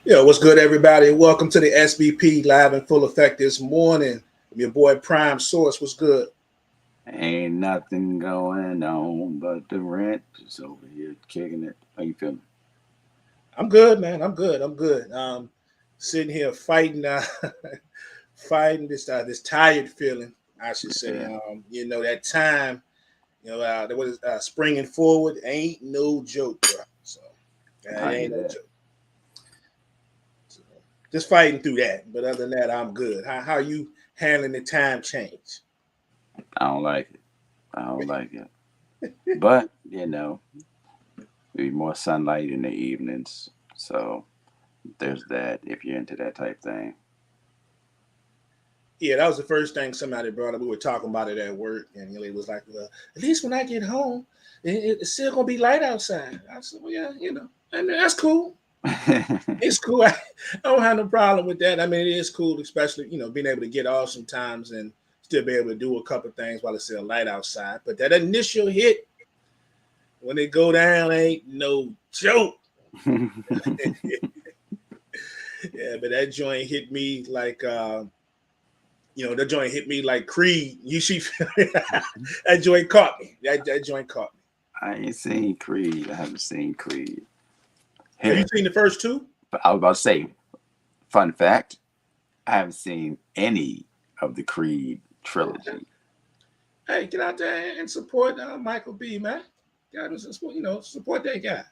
Yo, what's good, everybody? Welcome to the SBP live in full effect this morning. I'm your boy Prime Source. What's good? Ain't nothing going on but the rent. Just over here kicking it. How you feeling? I'm good, man. I'm good. I'm good. Sitting here fighting, fighting this tired feeling, I should say. Yeah, That time, that was springing forward ain't no joke, bro. So it I hear ain't no that. joke. So, just fighting through that. But other than that, I'm good. How you handling the time change? I don't like it. I don't like it. But, be more sunlight in the evenings. So there's that if you're into that type thing. Yeah, that was the first thing somebody brought up. We were talking about it at work, and it was like, well, at least when I get home, it's still gonna be light outside. I said, well, yeah, and that's cool. It's cool. I don't have no problem with that. I mean, it is cool, especially being able to get off sometimes and still be able to do a couple of things while it's still light outside. But that initial hit, when it go down, ain't no joke. Yeah, but that joint hit me like. That joint hit me like Creed. You see, that joint caught me. That joint caught me. I ain't seen Creed. I haven't seen Creed. Have you Here, seen the first two? but I was about to say, fun fact, I haven't seen any of the Creed trilogy. Hey, get out there and support Michael B. Man. Support that guy.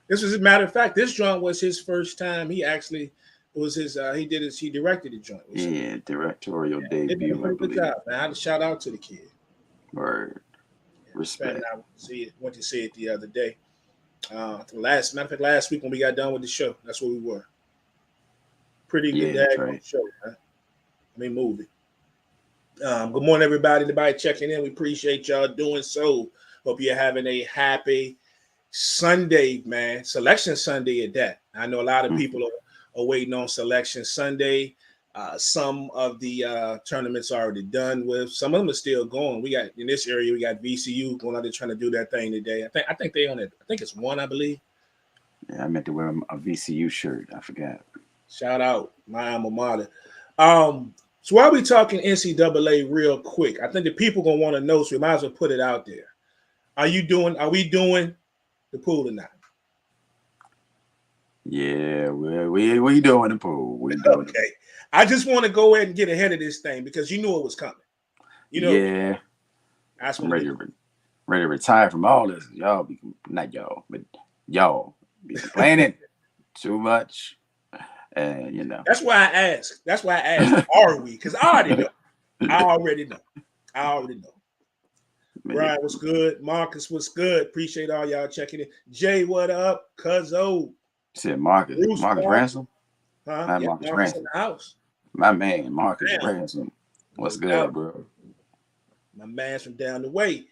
This was, as a matter of fact, this joint was his first time. He actually was his. He directed the joint. Yeah, directorial He did a debut, I real good believe. job, man. I had to shout out to the kid. Word. Fan, Respect. I went to see it the other day. Last week when we got done with the show, that's where we were. Pretty good Yeah, that's daggone right. show, man. Movie. Good morning, everybody. Everybody checking in. We appreciate y'all doing so. Hope you're having a happy Sunday, man. Selection Sunday at that. I know a lot of people are waiting on Selection Sunday. Some of the tournaments are already done with. Some of them are still going. We got in this area. We got VCU going out there trying to do that thing today. I think they on it. I think it's one. I believe. Yeah, I meant to wear a VCU shirt. I forgot. Shout out my alma mater. So while we talking NCAA real quick, I think the people gonna want to know. So we might as well put it out there. Are we doing the pool tonight? Yeah, we doing the pool. We doing it. Okay. I just want to go ahead and get ahead of this thing because you knew it was coming. You know, Yeah, I just I'm want to ready get. to ready to retire from all this. Y'all be not y'all, but y'all be complaining too much, and That's why I asked. That's why I asked. Are we? Because I already know. I already know. I already know. But yeah, Brian, what's good? Marcus, what's good? Appreciate all y'all checking in. Jay, what up? Cuzzo, said Marcus Bruce Marcus Parker, Ransom, huh? not Yep, Marcus Marcus in Ransom, the house. my man Marcus Damn, Ransom. no What's doubt. good, bro? My man's from down the way.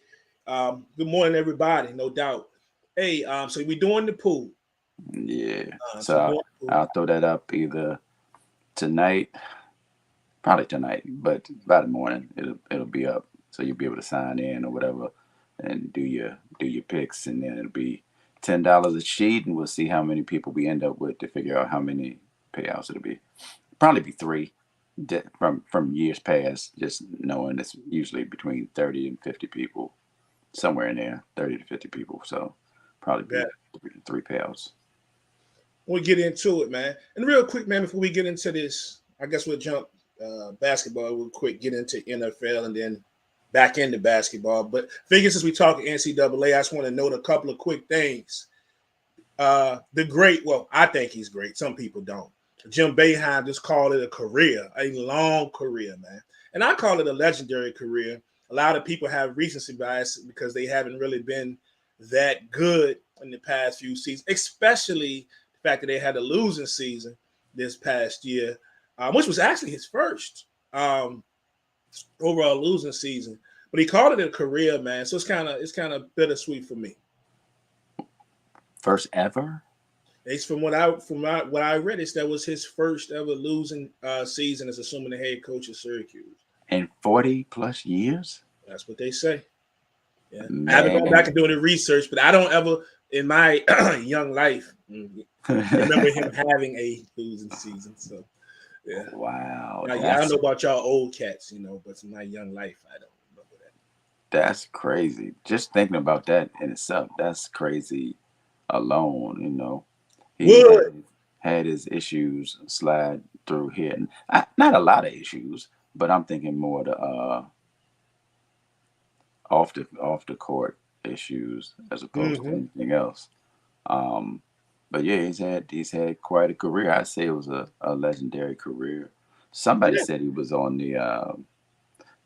Good morning, everybody. No doubt. Hey, so we doing the pool. Yeah, So so doing the pool. I'll throw that up either tonight, probably tonight, but by the morning it'll be up, so you'll be able to sign in or whatever, and do your picks, and then it'll be $10 a sheet, and we'll see how many people we end up with to figure out how many payouts it'll be. Probably be three, from years past. Just knowing it's usually between 30 and 50 people, somewhere in there, 30 to 50 people. So probably Yeah. be three payouts. We'll get into it, man. And real quick, man, before we get into this, I guess we'll jump basketball real quick, get into NFL, and then back into basketball. But figure since we talk NCAA, I just want to note a couple of quick things. The great, well, I think he's great. Some people don't. Jim Boeheim just called it a career, a long career, man. And I call it a legendary career. A lot of people have recency bias because they haven't really been that good in the past few seasons, especially the fact that they had a losing season this past year, which was actually his first overall losing season. But he called it a career, man. So it's kind of bittersweet for me. First ever. It's from what I read, it's that was his first ever losing season as assuming the head coach of Syracuse. In 40 plus years? That's what they say. Yeah, I haven't gone back Man, and doing the research, but I don't ever. in my young life, remember him having a losing season. So yeah. Wow, Now, yeah, I don't know about y'all old cats, but in my young life, I don't remember that. that's crazy. Just thinking about that in itself, that's crazy alone. He Wood. had his issues slide through here, and not a lot of issues, but I'm thinking more the off the court issues as opposed to Mm-hmm. anything else. Um, but yeah, he's had quite a career. I'd say it was a legendary career. Somebody Yeah. said he was on the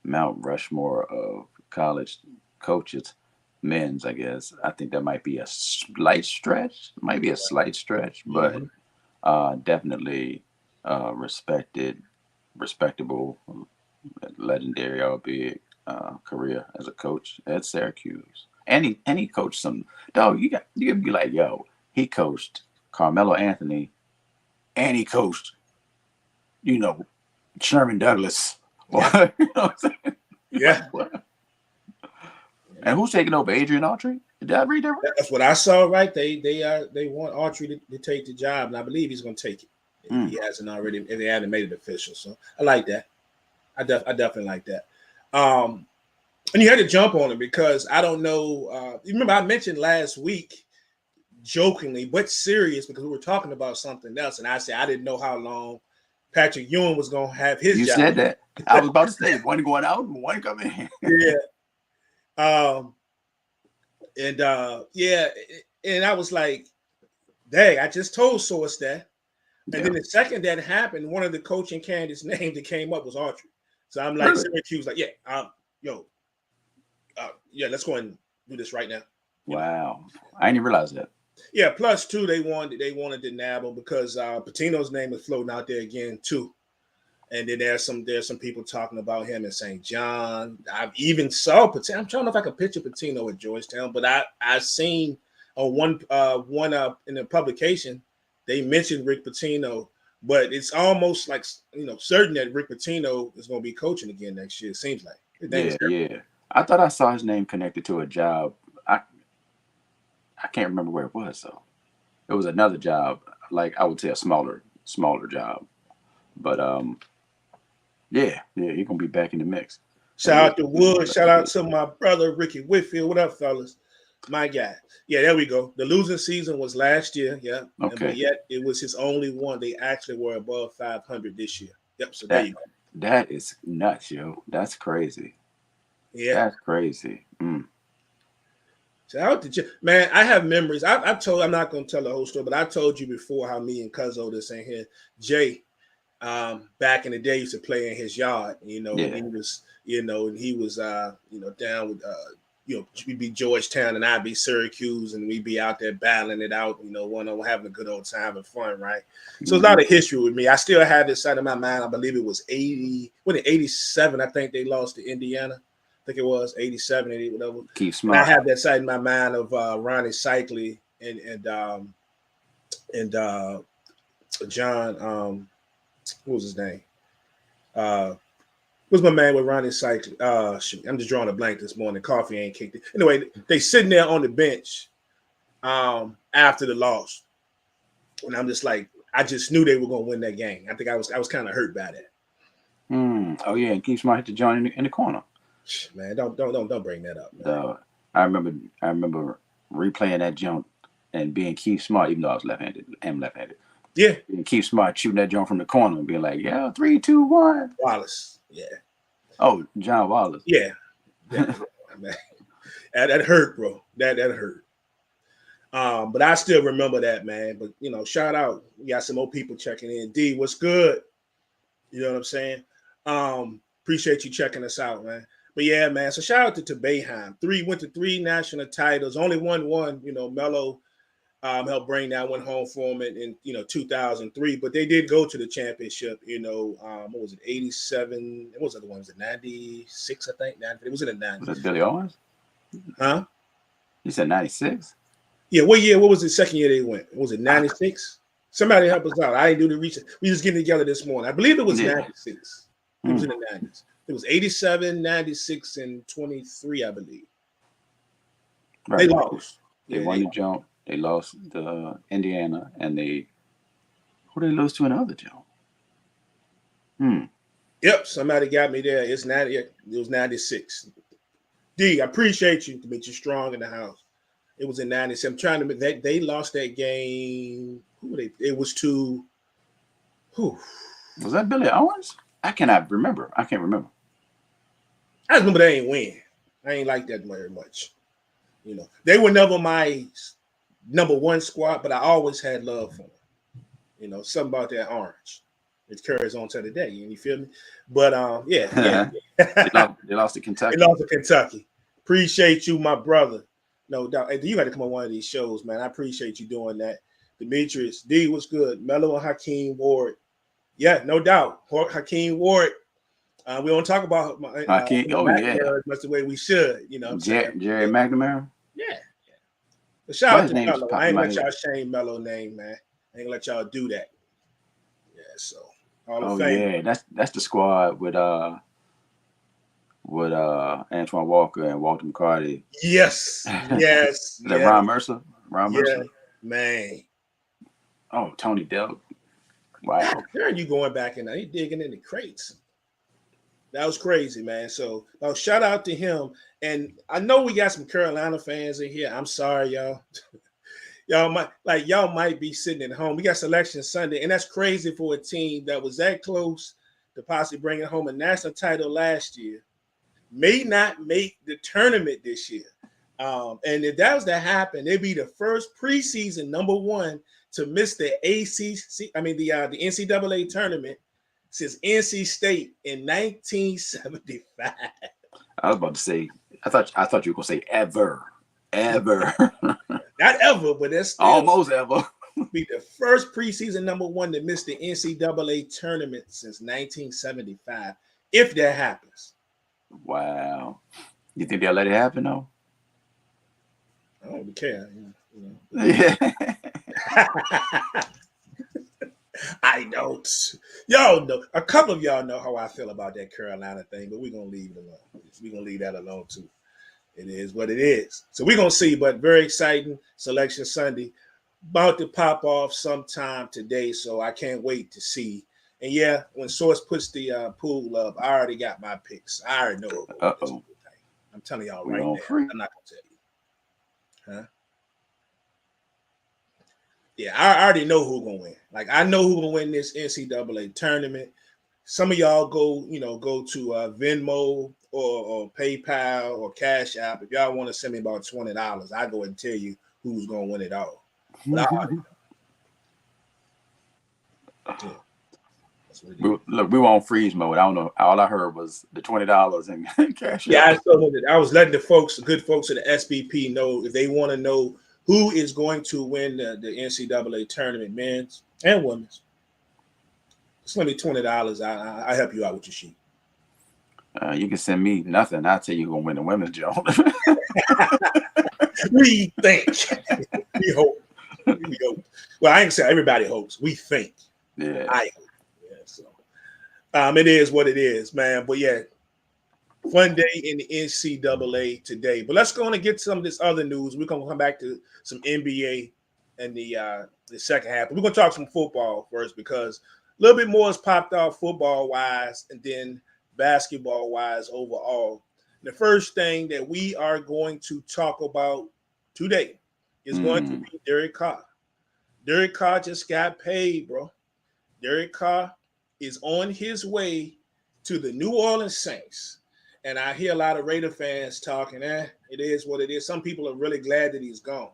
Mount Rushmore of college coaches, men's. I guess I think that might be a slight stretch. Might be a slight stretch, but Mm-hmm. definitely respectable, legendary, albeit career as a coach at Syracuse. And he coached some dog. You be like, yo, he coached Carmelo Anthony, and he coached, you know, Sherman Douglas. Yeah. You know what I'm saying? You're Yeah. like, what? And who's taking over? Adrian Autry? Did I read that right? That's what I saw. Right? They want Autry to take the job, and I believe he's going to take it if Mm. he hasn't already. If they haven't made it official, so I like that. I definitely like that. And you had to jump on it because I don't know. You remember I mentioned last week, jokingly but serious, because we were talking about something else, and I said I didn't know how long Patrick Ewing was going to have his You job. said that. I was about to say one going out and one coming in. Yeah. And yeah, and I was like, dang, I just told Source that. And Yeah. then the second that happened, one of the coaching candidates' name that came up was Autry. So I'm like, Really? Syracuse, like, yeah, yeah, let's go and do this right now. Wow. I didn't even realize that. Yeah. Plus, two, they wanted to nab him because Patino's name is floating out there again too. And then there's some people talking about him in St. John. I've even saw Patino. I'm trying to know if I can picture Patino at Georgetown, but I seen one in the publication they mentioned Rick Pitino, but it's almost like certain that Rick Pitino is going to be coaching again next year. It seems like his name is Yeah. I thought I saw his name connected to a job. I can't remember where it was though. It was another job, like I would say a smaller job. But yeah, he's gonna be back in the mix. That Shout Rick out to Pitino Wood. Shout out legendary. to my brother Ricky Whitfield. What up, fellas? My guy. Yeah, there we go. The losing season was last year. Yeah, but Okay. yet it was his only one. They actually were above 500 this year. Yep. So there That you go. that is nuts, yo. That's crazy. Yeah. That's crazy. Shout out to man. I have memories. I've told. I'm not going to tell the whole story, but I told you before how me and Cuzzo this in here. Jay, back in the day, used to play in his yard. And Yeah. he was, and he was, down with, we'd be Georgetown and I'd be Syracuse, and we'd be out there battling it out. One on having a good old time, having fun, right? So it's a lot of history with me. I still have this side of my mind. I believe it was 87. I think they lost to Indiana. I think it was 87, 80, whatever. Keep And I smart. have that side in my mind of Ronnie Cycli and John. What was his name? What's my man with Ronnie Cycli? Shoot, I'm just drawing a blank this morning. Coffee ain't kicked it. Anyway, they sitting there on the bench after the loss, and I'm just like, I just knew they were gonna win that game. I think I was kind of hurt by that. Oh yeah, and Keep Smart hit the joint in the corner. Man, don't bring that up, man. I remember replaying that jump and being Keith Smart, even though I was left-handed. I'm left-handed. Yeah, And Keith Smart shooting that jump from the corner and being like, "Yeah, 3, 2, 1." Wallace. Yeah, Oh, John Wallace. yeah. Man. That hurt, bro. That hurt. But I still remember that, man. But shout out. We got some more people checking in. D, what's good? You know what I'm saying? Appreciate you checking us out, man. But yeah, man. So shout out to Boeheim. Went to 3 national titles. Only won one. Melo helped bring that one home for him in 2003. But they did go to the championship. What was it? 87. What was the other one? Was it 96? I think. It was in the 90s. Was that Billy Owens? Huh? You said 96? Yeah. What year? What was the second year they went? Was it 96? Somebody help us out. I didn't do the research. We just getting together this morning. I believe it was 96. It was in the 90s. It was 87, 96, and 23, I believe. Right. They lost. They won the jump. They lost to Indiana, and who they lose to in the other joint? Yep, somebody got me there. It's 90. It was 96. D, I appreciate you to meet you strong in the house. It was in 96. I'm trying to they lost that game. Who were they? It was to who? Was that Billy Owens? I cannot remember. I can't remember. I remember they ain't win. I ain't like that very much. They were never my number one squad, but I always had love for them. Something about that orange. It carries on to the day. You feel me? But yeah. They lost to Kentucky. They lost to Kentucky. Appreciate you, my brother. No doubt. Hey, you got to come on one of these shows, man. I appreciate you doing that. Demetrius, D was good. Melo and Hakeem Ward. Yeah, no doubt. Hakeem Ward. We don't talk about Hakeem. as much the way we should. You know what I'm saying? Jerry McNamara. Yeah. But shout out to Melo. I ain't let y'all shame Melo name, man. I ain't let y'all do that. Yeah, so Hall of Fame. Yeah, that's the squad with Antoine Walker and Walter McCarty. Yes. Ron Mercer. Mercer. Man. Oh, Tony Delk. Wow. There you going back in there. He digging in the crates. That was crazy, man. So shout out to him. And I know we got some Carolina fans in here. I'm sorry, y'all. y'all might be sitting at home. We got Selection Sunday, and that's crazy for a team that was that close to possibly bringing home a national title last year. May not make the tournament this year. And if that was to happen, they'd be the first preseason number one to miss the the NCAA tournament since NC State in 1975. I was about to say, I thought you were gonna say ever. Not ever, but that's still almost ever. Be the first preseason number one to miss the NCAA tournament since 1975, if that happens. Wow. You think they'll let it happen though? I don't care. Yeah. I don't. Y'all know. A couple of y'all know how I feel about that Carolina thing, but we're gonna leave it alone. We're gonna leave that alone too. It is what it is. So we're gonna see, but very exciting Selection Sunday. About to pop off sometime today, so I can't wait to see. And yeah, when Source puts the pool up, I already got my picks. I already know. I'm telling y'all right now. I'm not gonna tell you. Huh? Yeah, I already know who's gonna win. Like I know who's gonna win this NCAA tournament. Some of y'all go to Venmo or PayPal or Cash App. If y'all want to send me about $20, I go and tell you who's gonna win it all. But Look, we were on freeze mode. I don't know. All I heard was the $20 and cash. Yeah, I was letting the good folks at the SBP know if they want to know who is going to win the NCAA tournament, men's and women's. Send me $20. I help you out with your sheet. You can send me nothing. I'll tell you who's gonna win the women's job. We think. We hope. Well, I ain't say everybody hopes. We think. Yeah. I hope. Yeah, so it is what it is, man. But yeah, fun day in the NCAA today. But let's go on and get some of this other news. We're gonna come back to some NBA in the second half. But we're gonna talk some football first because a little bit more has popped off football wise and then basketball wise overall. The first thing that we are going to talk about today is going to be Derek Carr. Derek Carr just got paid, bro. Derek Carr is on his way to the New Orleans Saints. And I hear a lot of Raider fans talking, it is what it is. Some people are really glad that he's gone.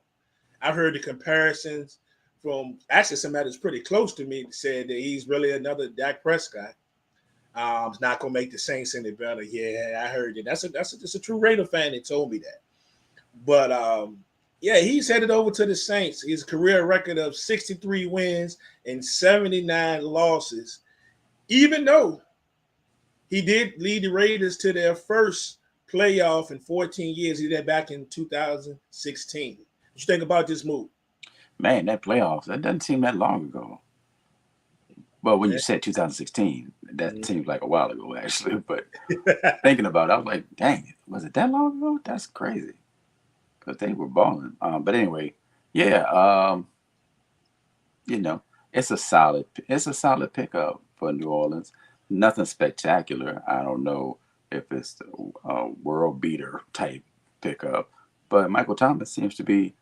I've heard the comparisons from actually somebody that's pretty close to me said that he's really another Dak Prescott. It's not gonna make the Saints any better. Yeah, I heard it. That's a true Raider fan that told me that. But he's headed over to the Saints. His career record of 63 wins and 79 losses, even though he did lead the Raiders to their first playoff in 14 years. He did that back in 2016. What you think about this move? Man, that playoffs, that doesn't seem that long ago. Well, when you said 2016, that seems like a while ago, actually. But thinking about it, I was like, dang, was it that long ago? That's crazy. Because they were balling. But anyway, Yeah, you know, it's a solid pickup for New Orleans. Nothing spectacular. I don't know if it's a world beater type pickup, but Michael Thomas seems to be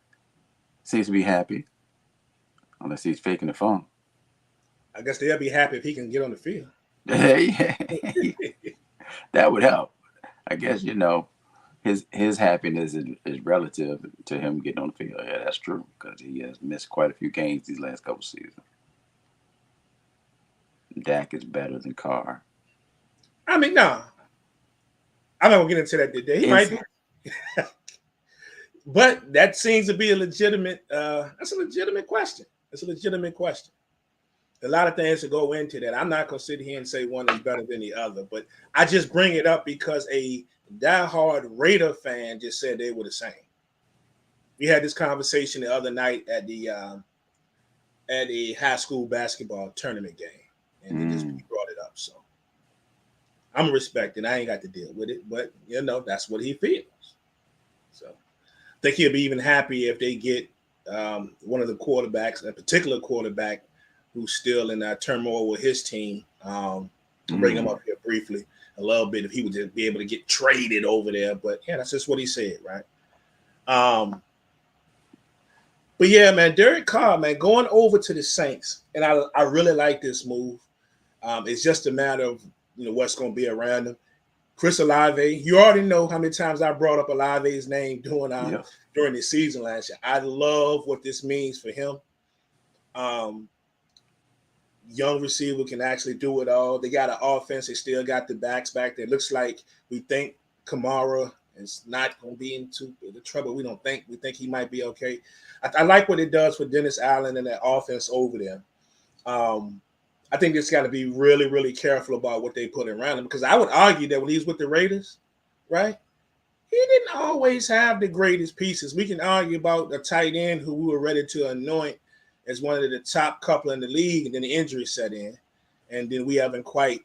happy, unless he's faking the funk. I guess they'll be happy if he can get on the field. That would help. I guess his happiness is relative to him getting on the field. Yeah, that's true because he has missed quite a few games these last couple seasons. Dak is better than Carr. I mean, no, I'm not gonna get into that today. He Is might be, but that seems to be a legitimate. That's a legitimate question. It's a legitimate question. A lot of things to go into that. I'm not gonna sit here and say one is better than the other, but I just bring it up because a diehard Raider fan just said they were the same. We had this conversation the other night at a high school basketball tournament game, and they just brought it up. So I'm respecting. I ain't got to deal with it, but that's what he feels. So I think he'll be even happy if they get one of the quarterbacks, a particular quarterback who's still in turmoil with his team. Bring him up here briefly a little bit if he would just be able to get traded over there. But yeah, that's just what he said, right? But yeah, man, Derek Carr, man, going over to the Saints, and I really like this move. It's just a matter of what's going to be around him. Chris Olave, you already know how many times I brought up Olave's name during the season last year. I love what this means for him. Young receiver can actually do it all. They got an offense. They still got the backs back there. Looks like we think Kamara is not going to be into the trouble. We don't think. We think he might be okay. I like what it does for Dennis Allen and that offense over there. I think it's got to be really, really careful about what they put around him because I would argue that when he's with the Raiders, right, he didn't always have the greatest pieces. We can argue about a tight end who we were ready to anoint as one of the top couple in the league, and then the injury set in, and then we haven't quite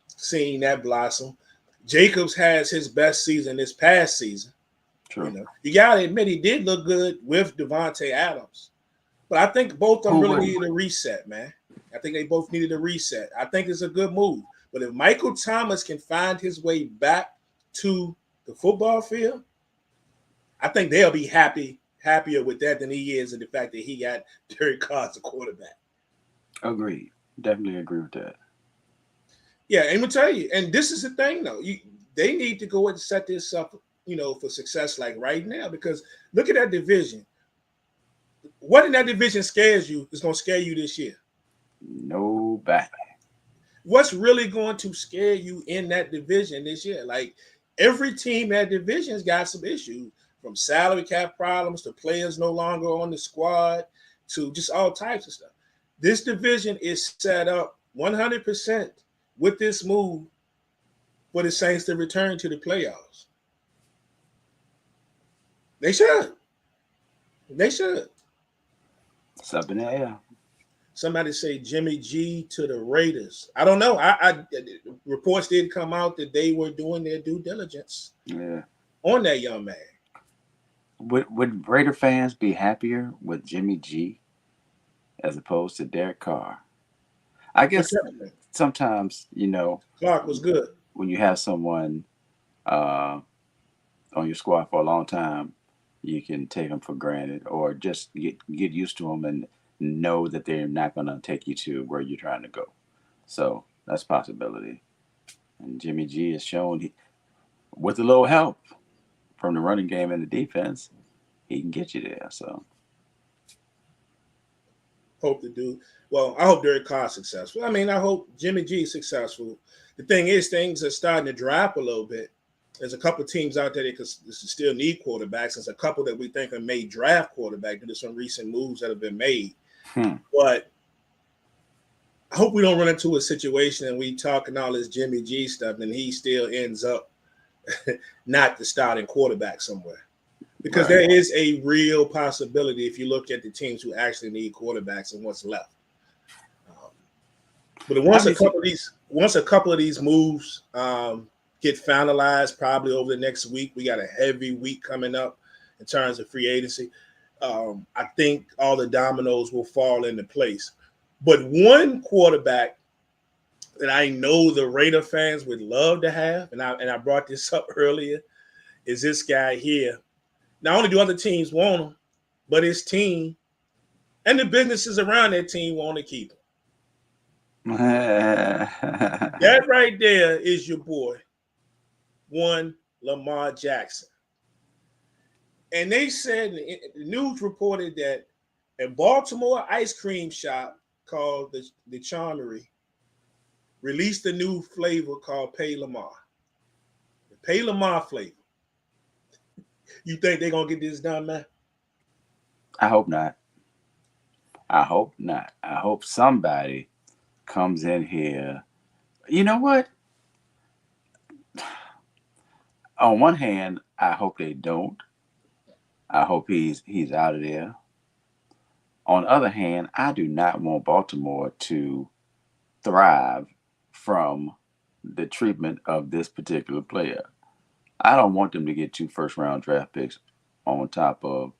seen that blossom. Jacobs has his best season this past season. True. You got to admit he did look good with Devontae Adams, but I think both of them really needed a reset, man. I think they both needed a reset. I think it's a good move, but if Michael Thomas can find his way back to the football field, I think they'll be happier with that than he is in the fact that he got Derek Carr as a quarterback. Agreed. Definitely agree with that. Yeah, and we'll tell you, and this is the thing though, they need to go and set this up, for success like right now because look at that division. What in that division scares you is going to scare you this year? Nobody. What's really going to scare you in that division this year? Like every team in that division's got some issues. From salary cap problems to players no longer on the squad to just all types of stuff. This division is set up 100% with this move for the Saints to return to the playoffs. They should. They should. It's up in the air. Somebody say Jimmy G to the Raiders. I don't know. I reports did come out that they were doing their due diligence on that young man. Would Raider fans be happier with Jimmy G as opposed to Derek Carr? I guess sometimes, Clark was good. When you have someone on your squad for a long time, you can take them for granted or just get used to them and know that they're not going to take you to where you're trying to go. So that's a possibility. And Jimmy G has shown with a little help from the running game and the defense, he can get you there. So hope to do well. I hope Derek Carr is successful. I mean, I hope Jimmy G is successful. The thing is, things are starting to drop a little bit. There's a couple of teams out there that still need quarterbacks. There's a couple that we think are made draft quarterback due to some recent moves that have been made. But I hope we don't run into a situation and we talking all this Jimmy G stuff and he still ends up not the starting quarterback somewhere. Because there is a real possibility if you look at the teams who actually need quarterbacks and what's left. But once a couple of these moves get finalized, probably over the next week, we got a heavy week coming up in terms of free agency. I think all the dominoes will fall into place. But one quarterback that I know the Raider fans would love to have, and I brought this up earlier, is this guy here. Not only do other teams want him, but his team and the businesses around that team want to keep him. That right there is your boy, one Lamar Jackson. And they said, the news reported that a Baltimore ice cream shop called the Charmery released a new flavor called Pay Lamar. The Pay Lamar flavor. You think they're going to get this done, man? I hope not. I hope not. I hope somebody comes in here. You know what? On one hand, I hope they don't. I hope he's out of there. On the other hand, I do not want Baltimore to thrive from the treatment of this particular player. I don't want them to get 2 first-round draft picks on top of.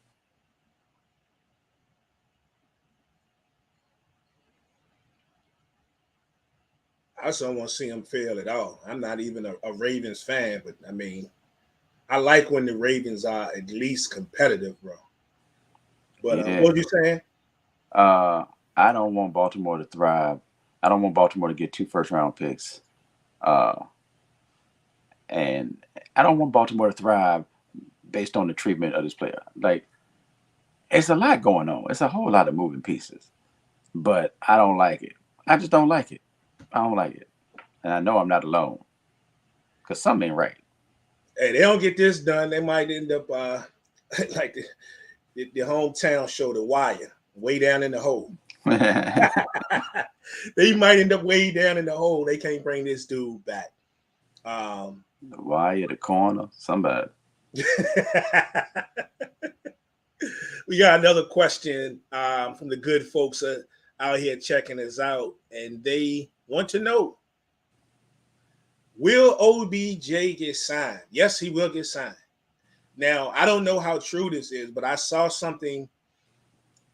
I just don't want to see him fail at all. I'm not even a Ravens fan, but I mean, I like when the Ravens are at least competitive, bro. But Yeah. what are you saying? I don't want Baltimore to thrive. I don't want Baltimore to get 2 first-round picks. And I don't want Baltimore to thrive based on the treatment of this player. Like, it's a lot going on. It's a whole lot of moving pieces. But I don't like it. I just don't like it. I don't like it. And I know I'm not alone. Because something ain't right. Hey, they don't get this done, they might end up like the hometown show, The Wire, way down in the hole. They might end up way down in the hole. They can't bring this dude back. The Wire, the corner, somebody. We got another question from the good folks out here checking us out, and they want to know, will OBJ get signed? Yes, he will get signed. Now, I don't know how true this is, but I saw something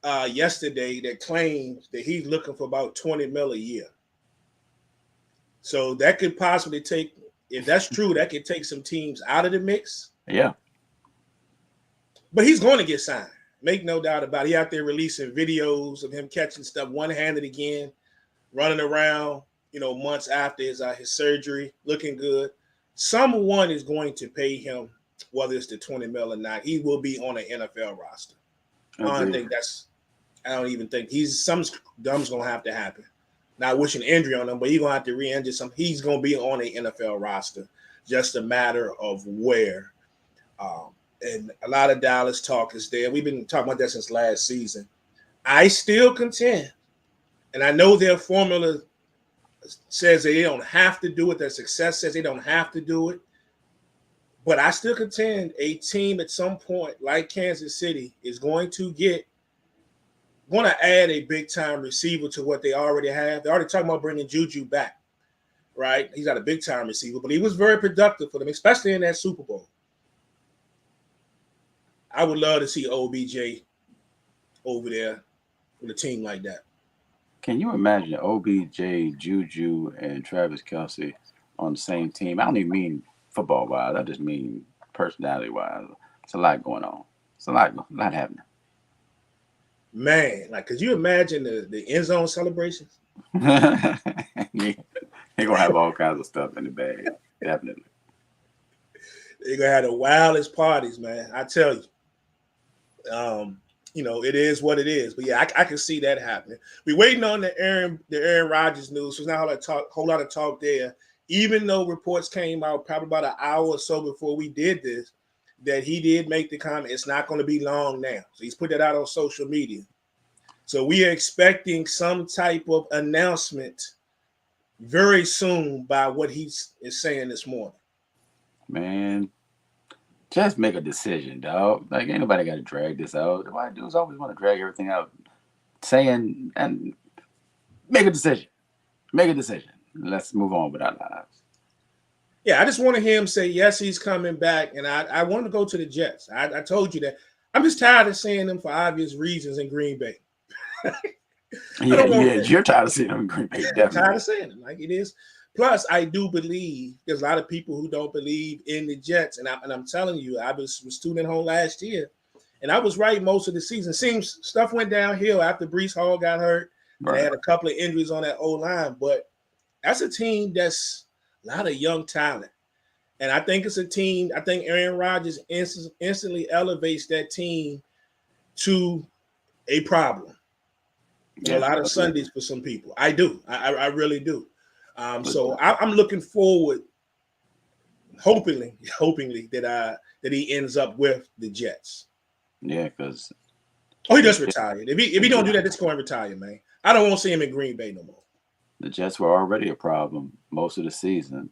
yesterday that claims that he's looking for about 20 mil a year. So that could possibly take, if that's true, that could take some teams out of the mix. Yeah. But he's going to get signed. Make no doubt about it. He out there releasing videos of him catching stuff one-handed again, running around, months after his surgery, looking good. Someone is going to pay him, whether it's the 20 mil or not. He will be on an NFL roster. I don't even think some dumb's going to have to happen. Not wishing injury on him, but he's going to have to re-injure some. He's going to be on an NFL roster. Just a matter of where. And a lot of Dallas talk is there. We've been talking about that since last season. I still contend, and I know their formula says they don't have to do it. Their success says they don't have to do it. But I still contend a team at some point, like Kansas City, is going to add a big-time receiver to what they already have. They're already talking about bringing Juju back, right? He's not a big-time receiver, but he was very productive for them, especially in that Super Bowl. I would love to see OBJ over there with a team like that. Can you imagine OBJ, Juju, and Travis Kelce on the same team? I don't even mean football-wise. I just mean personality-wise. It's a lot going on. It's a lot happening. Man, could you imagine the end zone celebrations? Yeah. They're going to have all kinds of stuff in the bag. Definitely. They're going to have the wildest parties, man. I tell you. It is what it is. But yeah, I can see that happening. We're waiting on the Aaron Rodgers news. So now a whole lot of talk there. Even though reports came out probably about an hour or so before we did this, that he did make the comment, it's not going to be long now. So he's put that out on social media. So we are expecting some type of announcement very soon by what he is saying this morning. Man, just make a decision, dog. Like, ain't nobody got to drag this out. Why dudes always want to drag everything out? Saying, and make a decision. Make a decision. Let's move on with our lives. Yeah, I just want to hear him say, yes, he's coming back. And I want to go to the Jets. I told you that I'm just tired of seeing them for obvious reasons in Green Bay. Yeah, you're tired of seeing them in Green Bay, definitely. Tired of saying it like it is. Plus, I do believe there's a lot of people who don't believe in the Jets, and I'm telling you, I was tuning home last year, and I was right most of the season. Seems stuff went downhill after Brees Hall got hurt, and they had a couple of injuries on that O line. But that's a team that's a lot of young talent, and I think it's a team. I think Aaron Rodgers instantly elevates that team to a problem. A lot of Sundays for some people. I do. I really do. So I'm looking forward, hopingly that he ends up with the Jets. Yeah, because he just retired. If he don't do that, it's going to retire, man. I don't want to see him in Green Bay no more. The Jets were already a problem most of the season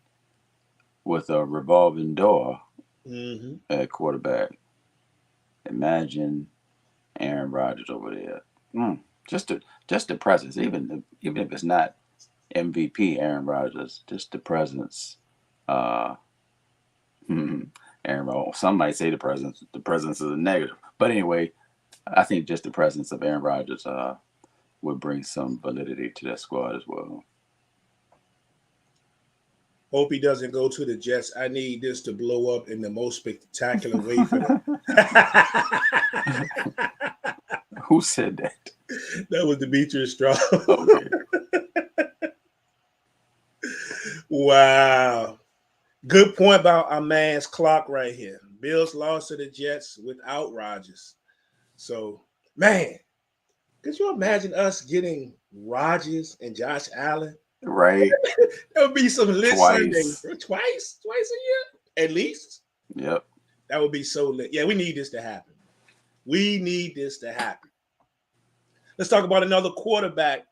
with a revolving door at quarterback. Imagine Aaron Rodgers over there. Just the presence, even if it's not MVP Aaron Rodgers, just the presence. Aaron Rodgers. Some might say the presence is a negative, but anyway, I think just the presence of Aaron Rodgers would bring some validity to that squad as well. Hope he doesn't go to the Jets. I need this to blow up in the most spectacular way for them. Who said that? That was Demetrius Strong. Okay. Wow. Good point about our man's clock right here. Bills lost to the Jets without Rodgers. So, man, could you imagine us getting Rodgers and Josh Allen? Right. That would be some lit Sundays. Twice a year, at least. Yep. That would be so lit. Yeah, we need this to happen. Let's talk about another quarterback.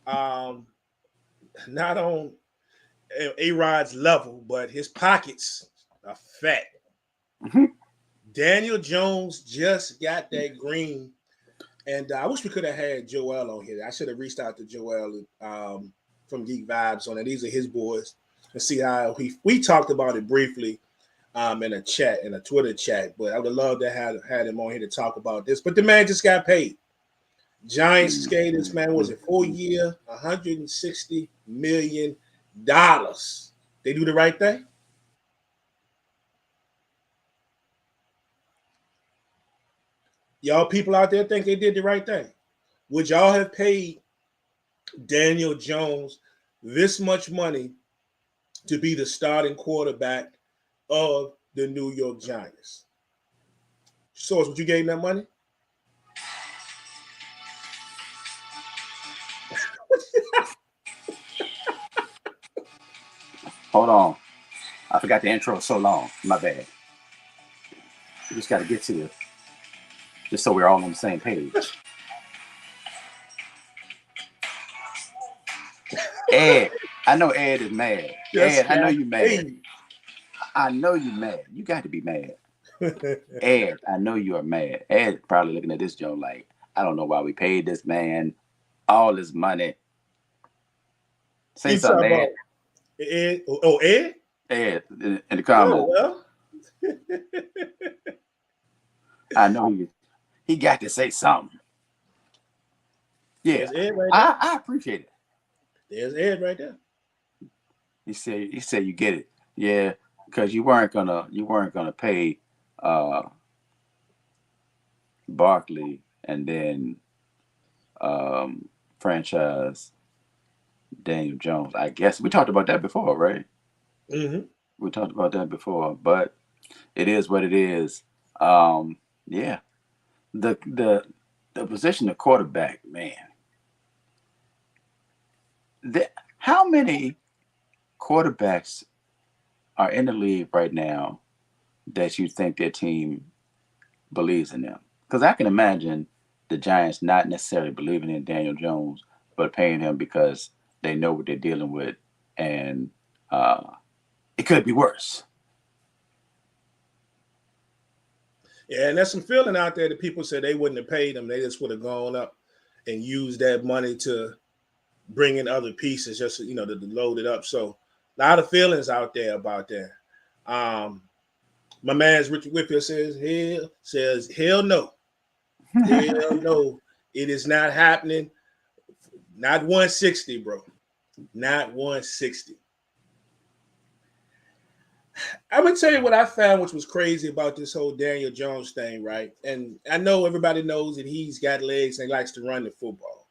Not on A-Rod's level, but his pockets are fat. Mm-hmm. Daniel Jones just got that green. And I wish we could have had Joel on here. I should have reached out to Joel from Geek Vibes on it. These are his boys. And see how we talked about it briefly in a Twitter chat. But I would have loved to have had him on here to talk about this. But the man just got paid. Giants skaters, man, was it 4 year, $160 million. They do the right thing? Y'all people out there think they did the right thing? Would y'all have paid Daniel Jones this much money to be the starting quarterback of the New York Giants? Source, would you gave him that money? Hold on. I forgot the intro so long. My bad. We just got to get to this. Just so we're all on the same page. Ed, I know Ed is mad. Ed, I know you mad. I know you mad. You got to be mad. Ed, I know you are mad. Ed probably looking at this joke like, I don't know why we paid this man all this money. Say something, Ed. Ed? Oh, Ed? Ed, in the comments. Oh, well. I know he got to say something. Yeah, right I appreciate it. There's Ed right there. He said you get it. Yeah, because you weren't gonna pay Barkley and then franchise Daniel Jones. I guess we talked about that before, right? Mm-hmm. We talked about that before, but it is what it is. Yeah, the position of quarterback, man. How many quarterbacks are in the league right now that you think their team believes in them? Because I can imagine the Giants not necessarily believing in Daniel Jones, but paying him because they know what they're dealing with, and it could be worse. Yeah, and there's some feeling out there that people said they wouldn't have paid him. They just would have gone up and used that money to bring in other pieces, just to load it up. So a lot of feelings out there about that. My man's Richard Whitfield hell no. Hell no. It is not happening. Not 160, bro. Not 160. I'm gonna tell you what I found, which was crazy about this whole Daniel Jones thing, right? And I know everybody knows that he's got legs and he likes to run the football.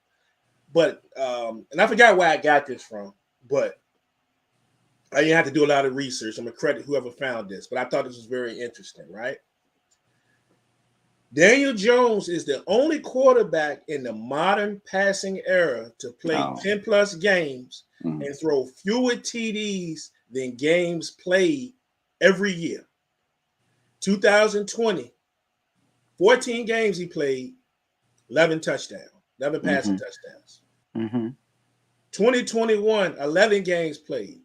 But and I forgot where I got this from, but I didn't have to do a lot of research. I'm gonna credit whoever found this, but I thought this was very interesting, right? Daniel Jones is the only quarterback in the modern passing era to play 10 plus games and throw fewer TDs than games played every year. 2020, 14 games he played, 11 touchdowns, 11 passing touchdowns. 2021, 11 games played,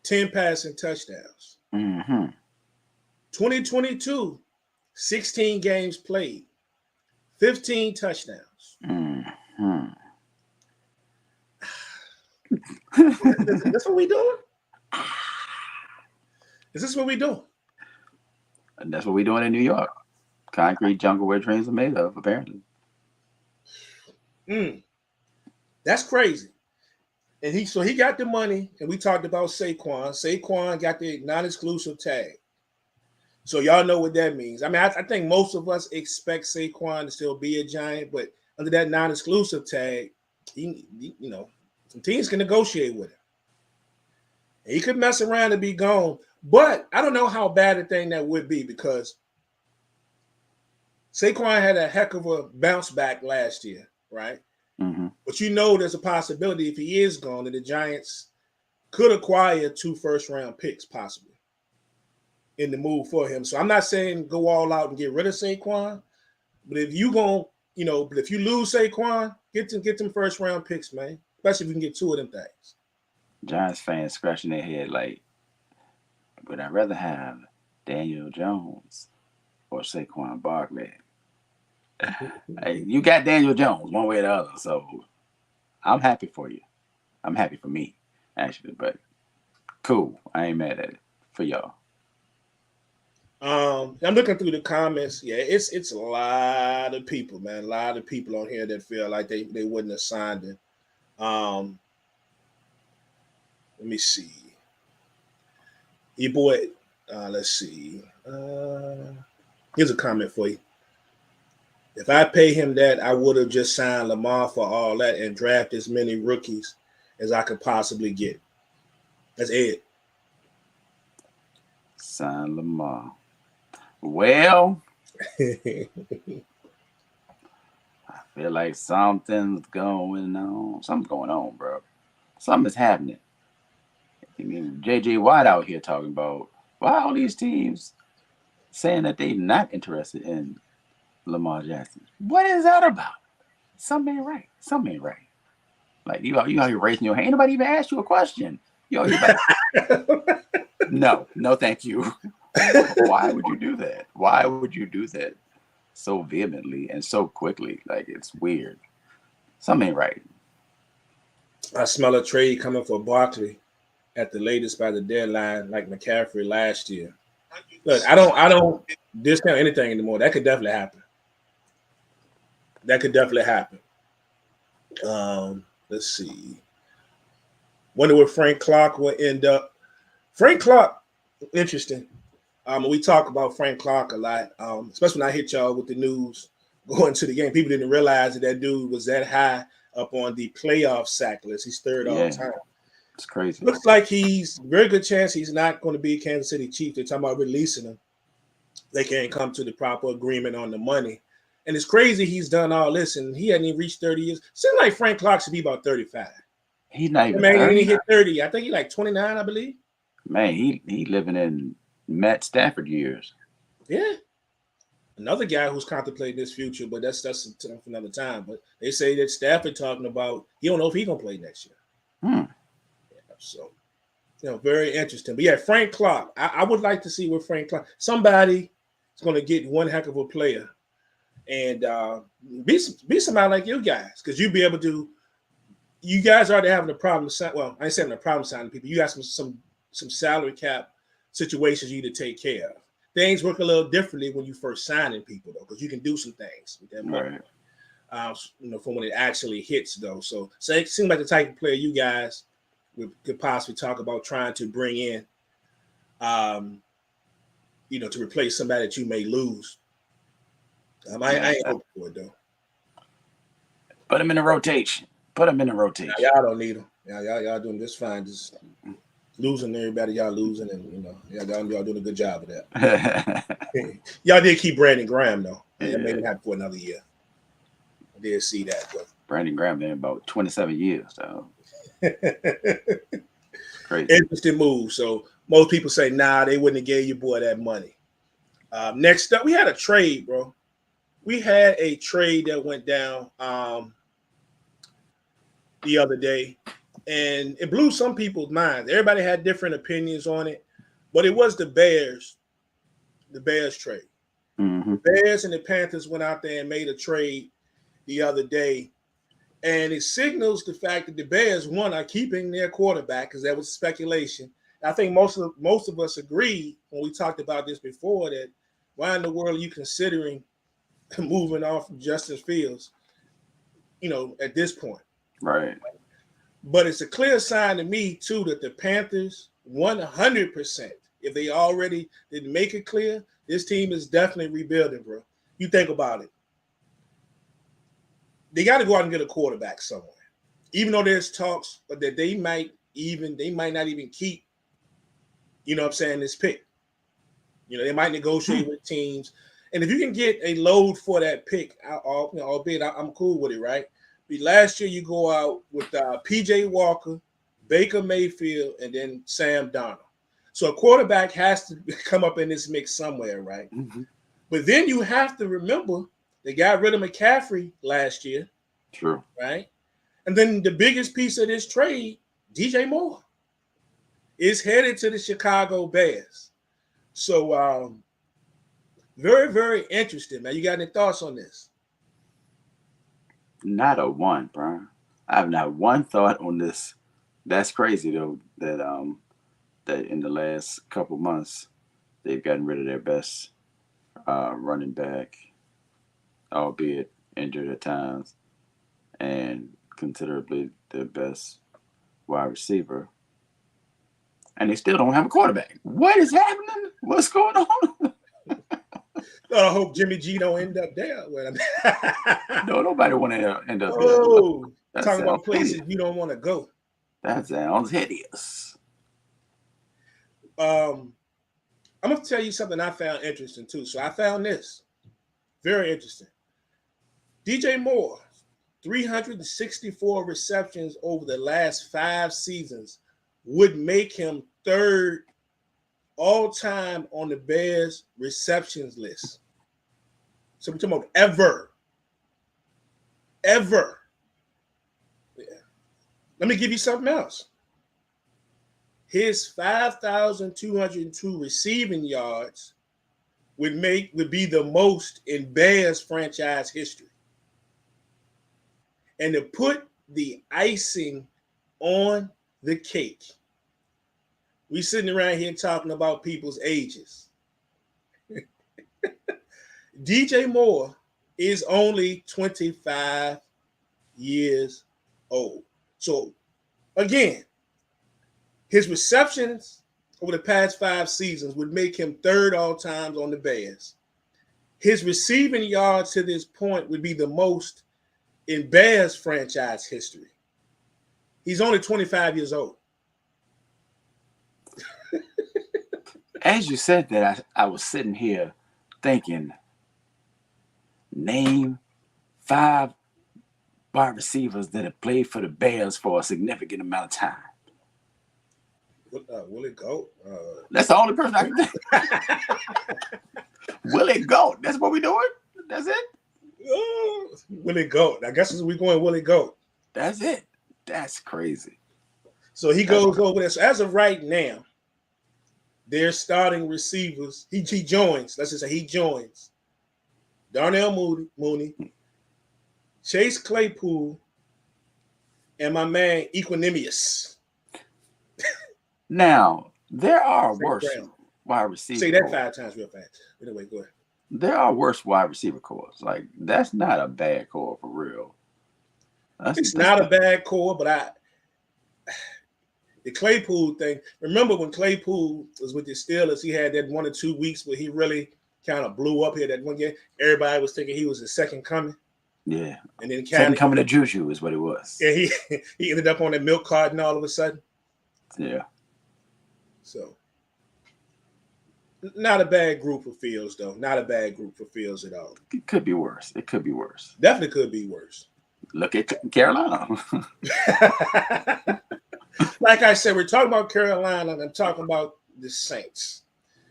10 passing touchdowns. 2022, 16 games played, 15 touchdowns. That's what we doing? Is this what we doing? And that's what we doing in New York. Concrete jungle where trains are made of, apparently. That's crazy. And he got the money, and we talked about Saquon. Saquon got the non-exclusive tag. So y'all know what that means. I mean, I think most of us expect Saquon to still be a Giant, but under that non-exclusive tag, he some teams can negotiate with him. And he could mess around and be gone. But I don't know how bad a thing that would be, because Saquon had a heck of a bounce back last year, right? But there's a possibility if he is gone that the Giants could acquire 2 first-round picks possibly in the move for him. So I'm not saying go all out and get rid of Saquon, but if you if you lose Saquon, get them first-round picks, man. Especially if you can get 2 of them things. Giants fans scratching their head like, would I rather have Daniel Jones or Saquon Barkley? Hey, you got Daniel Jones one way or the other, so I'm happy for you. I'm happy for me, actually, but cool. I ain't mad at it for y'all. I'm looking through the comments. Yeah, it's a lot of people, man. A lot of people on here that feel like they wouldn't have signed it. Let me see. Your boy, let's see. Here's a comment for you. If I pay him that, I would have just signed Lamar for all that and draft as many rookies as I could possibly get. That's Ed. Sign Lamar. Well, I feel like something's going on. Something's going on, bro. Something's happening. I mean, J.J. Watt out here talking about why all these teams saying that they're not interested in Lamar Jackson. What is that about? Something ain't right. Something ain't right. Like you out here raising your hand. Ain't nobody even asked you a question. You out here no, thank you. Why would you do that? Why would you do that so vehemently and so quickly? Like, it's weird. Something ain't right. I smell a trade coming for Barkley at the latest by the deadline, like McCaffrey last year. Look, I don't discount anything anymore. That could definitely happen. Let's see. Wonder where Frank Clark will end up. Frank Clark, interesting. We talk about Frank Clark a lot, especially when I hit y'all with the news going to the game. People didn't realize that dude was that high up on the playoff sack list. He's third all time. It's crazy. Looks like he's very good chance he's not going to be a Kansas City Chief. They're talking about releasing him. They can't come to the proper agreement on the money. And it's crazy he's done all this, and he hadn't even reached 30 years. Seems like Frank Clark should be about 35. He's not even 30. He didn't hit 30. I think he's like 29, I believe. Man, he living in Matt Stafford years. Yeah. Another guy who's contemplating this future, but that's for another time. But they say that Stafford talking about he don't know if he's going to play next year. Yeah, so, very interesting. But yeah, Frank Clark. I would like to see where Frank Clark, somebody is going to get one heck of a player and be somebody like you guys, because you'd be able to. You guys already having a problem. Well, I ain't saying a problem signing people. You got some salary cap situations you need to take care of. things work a little differently when you first signing people though, because you can do some things with that money. Right. From when it actually hits though. So it seems like the type of player you guys could possibly talk about trying to bring in, to replace somebody that you may lose. I ain't hoping for it though. Put him in the rotation. Y'all don't need him. Y'all doing just fine. Just losing everybody. Y'all losing, and y'all doing a good job of that. Y'all did keep Brandon Graham though. Yeah. That made him happy for another year. I did see that, but Brandon Graham been about 27 years. So crazy. Interesting move. So most people say, nah, they wouldn't have gave your boy that money. Next up, we had a trade, bro. We had a trade that went down the other day, and it blew some people's minds. Everybody had different opinions on it, but it was the Bears trade. Mm-hmm. The Bears and the Panthers went out there and made a trade the other day, and it signals the fact that the Bears, one, are keeping their quarterback, because that was speculation. I think most of us agreed when we talked about this before that why in the world are you considering moving off from Justin Fields, at this point. Right. But it's a clear sign to me, too, that the Panthers 100%, if they already didn't make it clear, this team is definitely rebuilding, bro. You think about it. They got to go out and get a quarterback somewhere. Even though there's talks that they might not even keep, this pick. They might negotiate with teams. And if you can get a load for that pick, albeit I'm cool with it, right? But last year you go out with P.J. Walker, Baker Mayfield, and then Sam Darnold. So a quarterback has to come up in this mix somewhere, right? Mm-hmm. But then you have to remember they got rid of McCaffrey last year. True. Right? And then the biggest piece of this trade, DJ Moore, is headed to the Chicago Bears. So very, very interesting, man. You got any thoughts on this? Not a one, Brian. I have not one thought on this. That's crazy though, that in the last couple months they've gotten rid of their best running back, albeit injured at times, and considerably the best wide receiver. And they still don't have a quarterback. What is happening? What's going on? I hope Jimmy G don't end up there. No, nobody want to end up there. Talking about places you don't want to go. That sounds hideous. I'm going to tell you something I found interesting, too. So I found this very interesting. DJ Moore, 364 receptions over the last 5 seasons would make him third all-time on the Bears receptions list. So we're talking about ever. Yeah. Let me give you something else. His 5,202 receiving yards would be the most in Bears franchise history. And to put the icing on the cake, we sitting around here talking about people's ages. DJ Moore is only 25 years old. So, again, his receptions over the past 5 seasons would make him third all times on the Bears. His receiving yards to this point would be the most in Bears franchise history. He's only 25 years old. As you said that, I was sitting here thinking, name 5 wide receivers that have played for the Bears for a significant amount of time. Willie Goat. That's the only person I can think. Willie Goat. That's what we're doing? That's it? Willie Goat. I guess we're going Willie Goat. That's it. That's crazy. So he goes over there. So as of right now, their starting receivers, he joins. Let's just say he joins Darnell Mooney, Chase Claypool, and my man Equanimous. Now, there are wide receiver Say that core. 5 times real fast. Anyway, go ahead. There are worse wide receiver cores. Like that's not a bad core for real. It's not a bad core, but the Claypool thing. Remember when Claypool was with the Steelers? He had that 1 or 2 weeks where he really kind of blew up here. That one game, everybody was thinking he was the second coming. Yeah, and then second coming to Juju is what it was. Yeah, he ended up on that milk carton all of a sudden. Yeah. So, not a bad group for Fields, though. Not a bad group for Fields at all. It could be worse. It could be worse. Definitely could be worse. Look at Carolina. Like I said, we're talking about Carolina, and I'm talking about the Saints.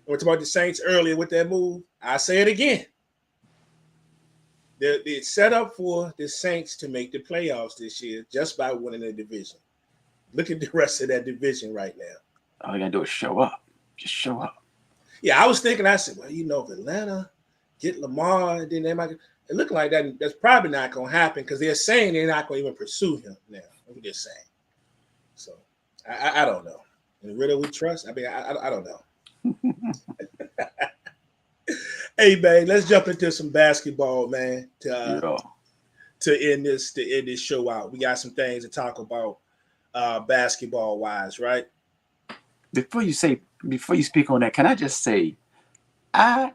We talked about the Saints earlier with that move. I say it again. They're set up for the Saints to make the playoffs this year just by winning the division. Look at the rest of that division right now. All you got to do is show up. Just show up. Yeah, I was thinking, I said, well, if Atlanta get Lamar, then they might. It looked like that's probably not going to happen because they're saying they're not going to even pursue him now. I'm just saying. So, I don't know. And really, we trust? I mean, I don't know. Hey, man, let's jump into some basketball, man, to end this show out. We got some things to talk about basketball-wise, right? Before you speak on that, can I just say,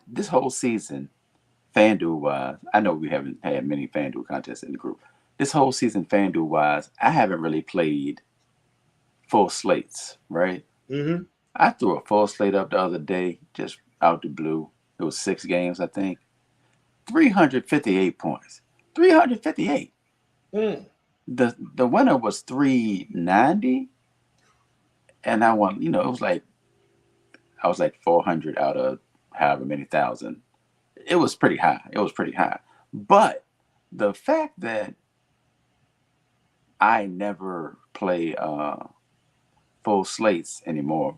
this whole season, FanDuel-wise, I know we haven't had many FanDuel contests in the group. This whole season, FanDuel-wise, I haven't really played full slates, right? Mm-hmm. I threw a full slate up the other day, just out the blue. It was 6 games, I think. 358 points. 358. Mm. The winner was 390. And I won, it was like, I was like 400 out of however many thousand. It was pretty high. But the fact that I never play full slates anymore,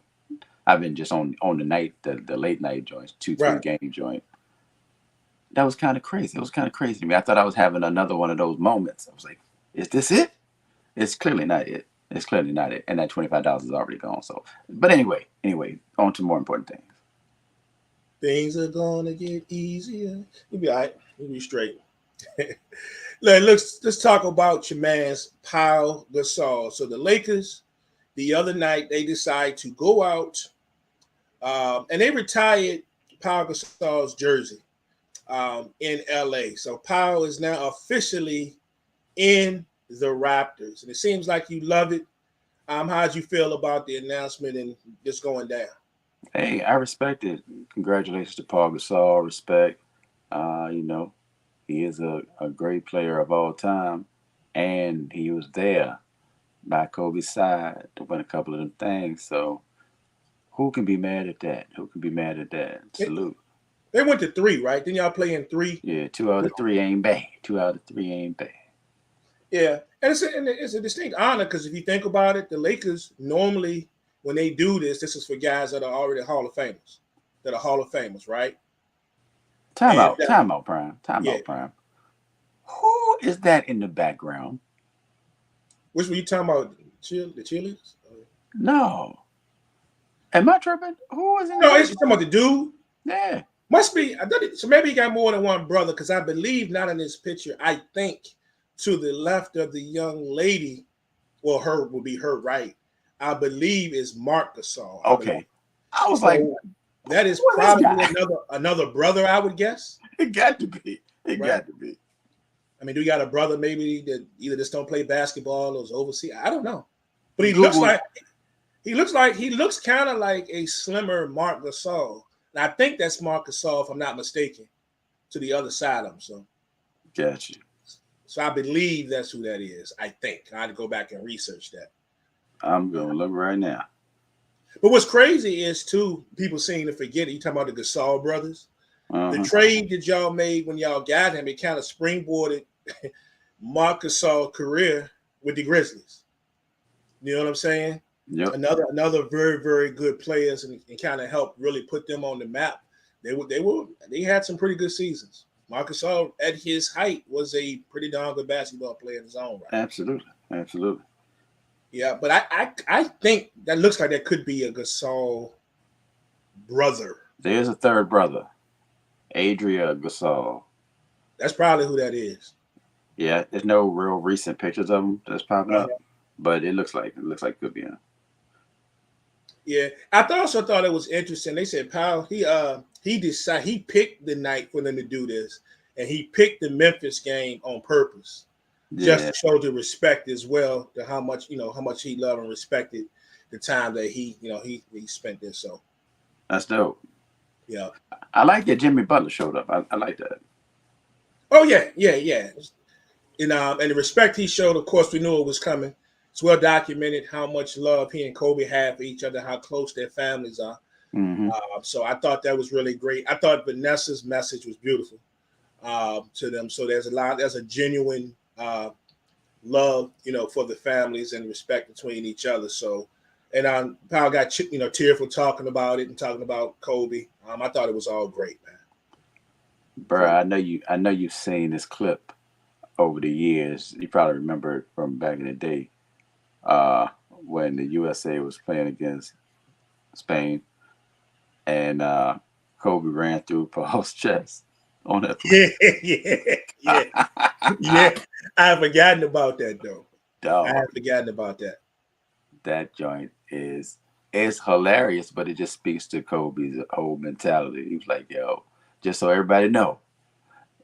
I've been just on the night, the late night joints, 2-3 game joint. That was kind of crazy. It was kind of crazy to me. I thought I was having another one of those moments. I was like, is this it? It's clearly not it. It's clearly not it. And that $25 is already gone. So, but anyway, on to more important things. Things are going to get easier. You'll be all right. You'll be straight. Let's talk about your man's Pau Gasol. So the Lakers, the other night, they decide to go out and they retired Pau Gasol's jersey in LA. So Pau is now officially in the Raptors. And it seems like you love it. How'd you feel about the announcement and just going down? Hey, I respect it. Congratulations to Pau Gasol. Respect. He is a great player of all time. And he was there by Kobe's side to win a couple of them things. So who can be mad at that? Salute. They went to 3, right? Didn't y'all play in 3? Yeah, 2 out of 3 ain't bad. Yeah, and it's a distinct honor because if you think about it, the Lakers normally, when they do this is for guys that are already Hall of Famers, right? Time out, Prime. Prime. Who is that in the background? Which were you talking about? The cheerleaders? No. Am I tripping? Who is in No, it's talking about the dude. Yeah. Must be. So maybe he got more than one brother because I believe not in this picture. I think to the left of the young lady, well, her would be her right. I believe is Marc Gasol. Okay. I was like, that is probably another brother, I would guess. It got to be. Got to be. I mean, do you got a brother maybe that either just don't play basketball or is overseas? I don't know. But he looks kind of like a slimmer Marc Gasol. And I think that's Marc Gasol, if I'm not mistaken, to the other side of him. So, gotcha. So I believe that's who that is. I think I had to go back and research that. I'm gonna look right now. But what's crazy is too, people seem to forget it. You talking about the Gasol brothers? The trade that y'all made when y'all got him, it kind of springboarded Marc Gasol's career with the Grizzlies. You know what I'm saying? Yep. Another very, very good players and kind of helped really put them on the map. They had some pretty good seasons. Marc Gasol at his height was a pretty darn good basketball player in his own right. Absolutely. Yeah, but I think that looks like that could be a Gasol brother. There's a third brother, Adria Gasol. That's probably who that is. Yeah, there's no real recent pictures of him that's popping Uh-huh. up, but it looks like it could be him. Yeah, also thought it was interesting. They said Powell he picked the night for them to do this, and he picked the Memphis game on purpose, just Yeah, to show the respect as well to how much he loved and respected the time that he spent there. So that's dope. yeah. I like that Jimmy Butler showed up. I like that. Oh yeah, yeah, yeah. And the respect he showed, of course, we knew it was coming. It's well documented how much love he and Kobe had for each other, how close their families are. Hmm. So I thought that was really great. I thought Vanessa's message was beautiful to them. So there's a genuine love, for the families and respect between each other. So, and Powell got tearful talking about it and talking about Kobe. I thought it was all great, man. Bro, I know you've seen this clip over the years. You probably remember it from back in the day, when the USA was playing against Spain, and Kobe ran through Paul's chest on that Yeah, yeah, yeah, yeah. I have forgotten about that though. I dog. have forgotten about that. That joint is hilarious, but it just speaks to Kobe's whole mentality. He was like, "Yo, just so everybody know,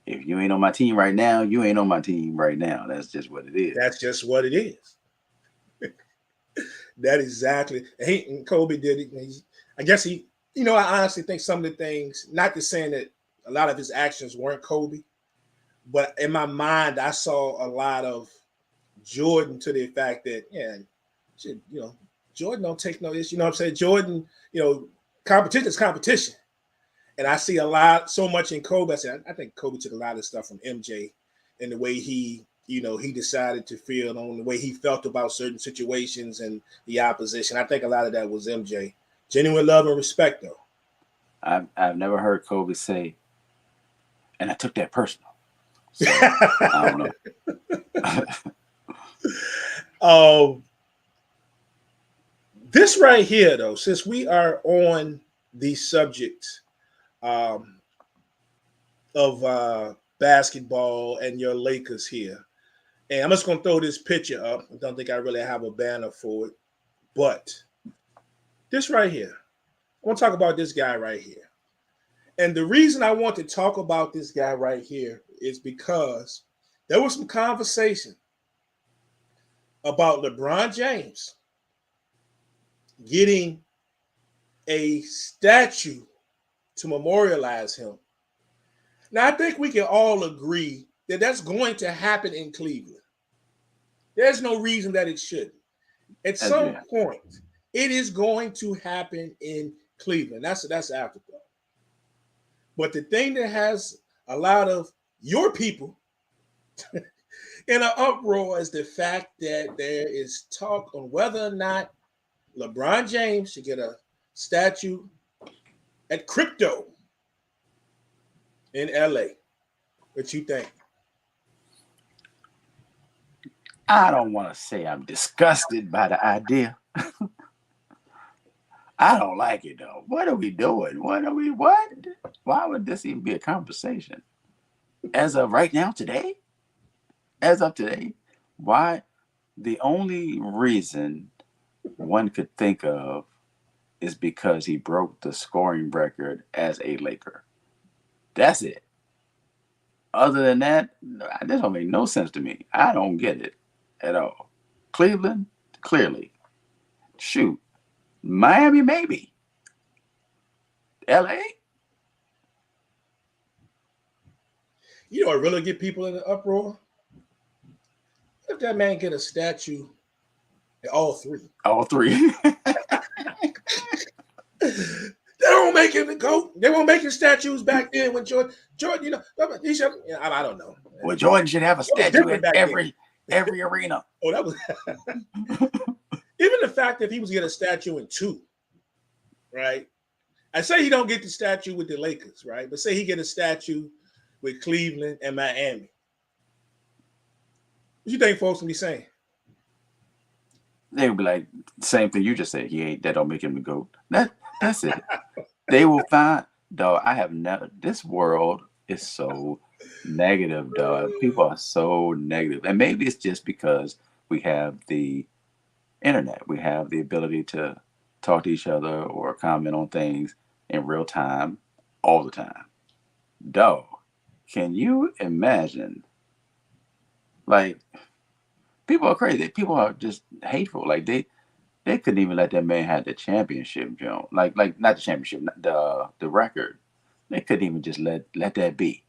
if you ain't on my team right now, you ain't on my team right now. That's just what it is." That's just what it is. That exactly. And Kobe did it. I guess I honestly think some of the things, not to saying that a lot of his actions weren't Kobe, but in my mind, I saw a lot of Jordan to the fact that, yeah, shit, Jordan don't take no issue. You know what I'm saying? Jordan, competition is competition. And I see so much in Kobe. I think Kobe took a lot of stuff from MJ and the way he decided to feel on the way he felt about certain situations and the opposition. I think a lot of that was MJ. Genuine love and respect, though. I've never heard Kobe say, and I took that personal. So I don't know. um, this right here, though, since we are on the subject um, of basketball and your Lakers here, and I'm just going to throw this picture up. I don't think I really have a banner for it, but this right here, I want to talk about this guy right here. And the reason I want to talk about this guy right here is because there was some conversation about LeBron James getting a statue to memorialize him. Now, I think we can all agree that that's going to happen in Cleveland. There's no reason that it shouldn't. At some Yeah, point, it is going to happen in Cleveland. That's afterthought. But the thing that has a lot of your people in an uproar is the fact that there is talk on whether or not LeBron James should get a statue at Crypto in LA. What you think? I don't want to say I'm disgusted by the idea. I don't like it though. What are we doing? What? Why would this even be a conversation? As of right now, today? As of today? Why? The only reason one could think of is because he broke the scoring record as a Laker. That's it. Other than that, this don't make no sense to me. I don't get it at all. Cleveland, clearly. Shoot. Miami, maybe. LA? It really get people in an uproar? What if that man get a statue at all three? All three. They don't make him the GOAT. They won't make his statues back then when Jordan, he should, I don't know. Well, Jordan should have a It was statue different in back then. every arena. Oh, that was even the fact that he was get a statue in two, right? I say he don't get the statue with the Lakers, right? But say he get a statue with Cleveland and Miami. What you think folks can be saying? They would be like, same thing you just said. That don't make him the GOAT. That's it. They will find, dog. I have never. This world is so negative, dog. People are so negative, and maybe it's just because we have the internet. We have the ability to talk to each other or comment on things in real time, all the time. Dog, can you imagine? Like, people are crazy. People are just hateful. Like they couldn't even let that man have the championship, Joe. Like not the championship, the record. They couldn't even just let that be.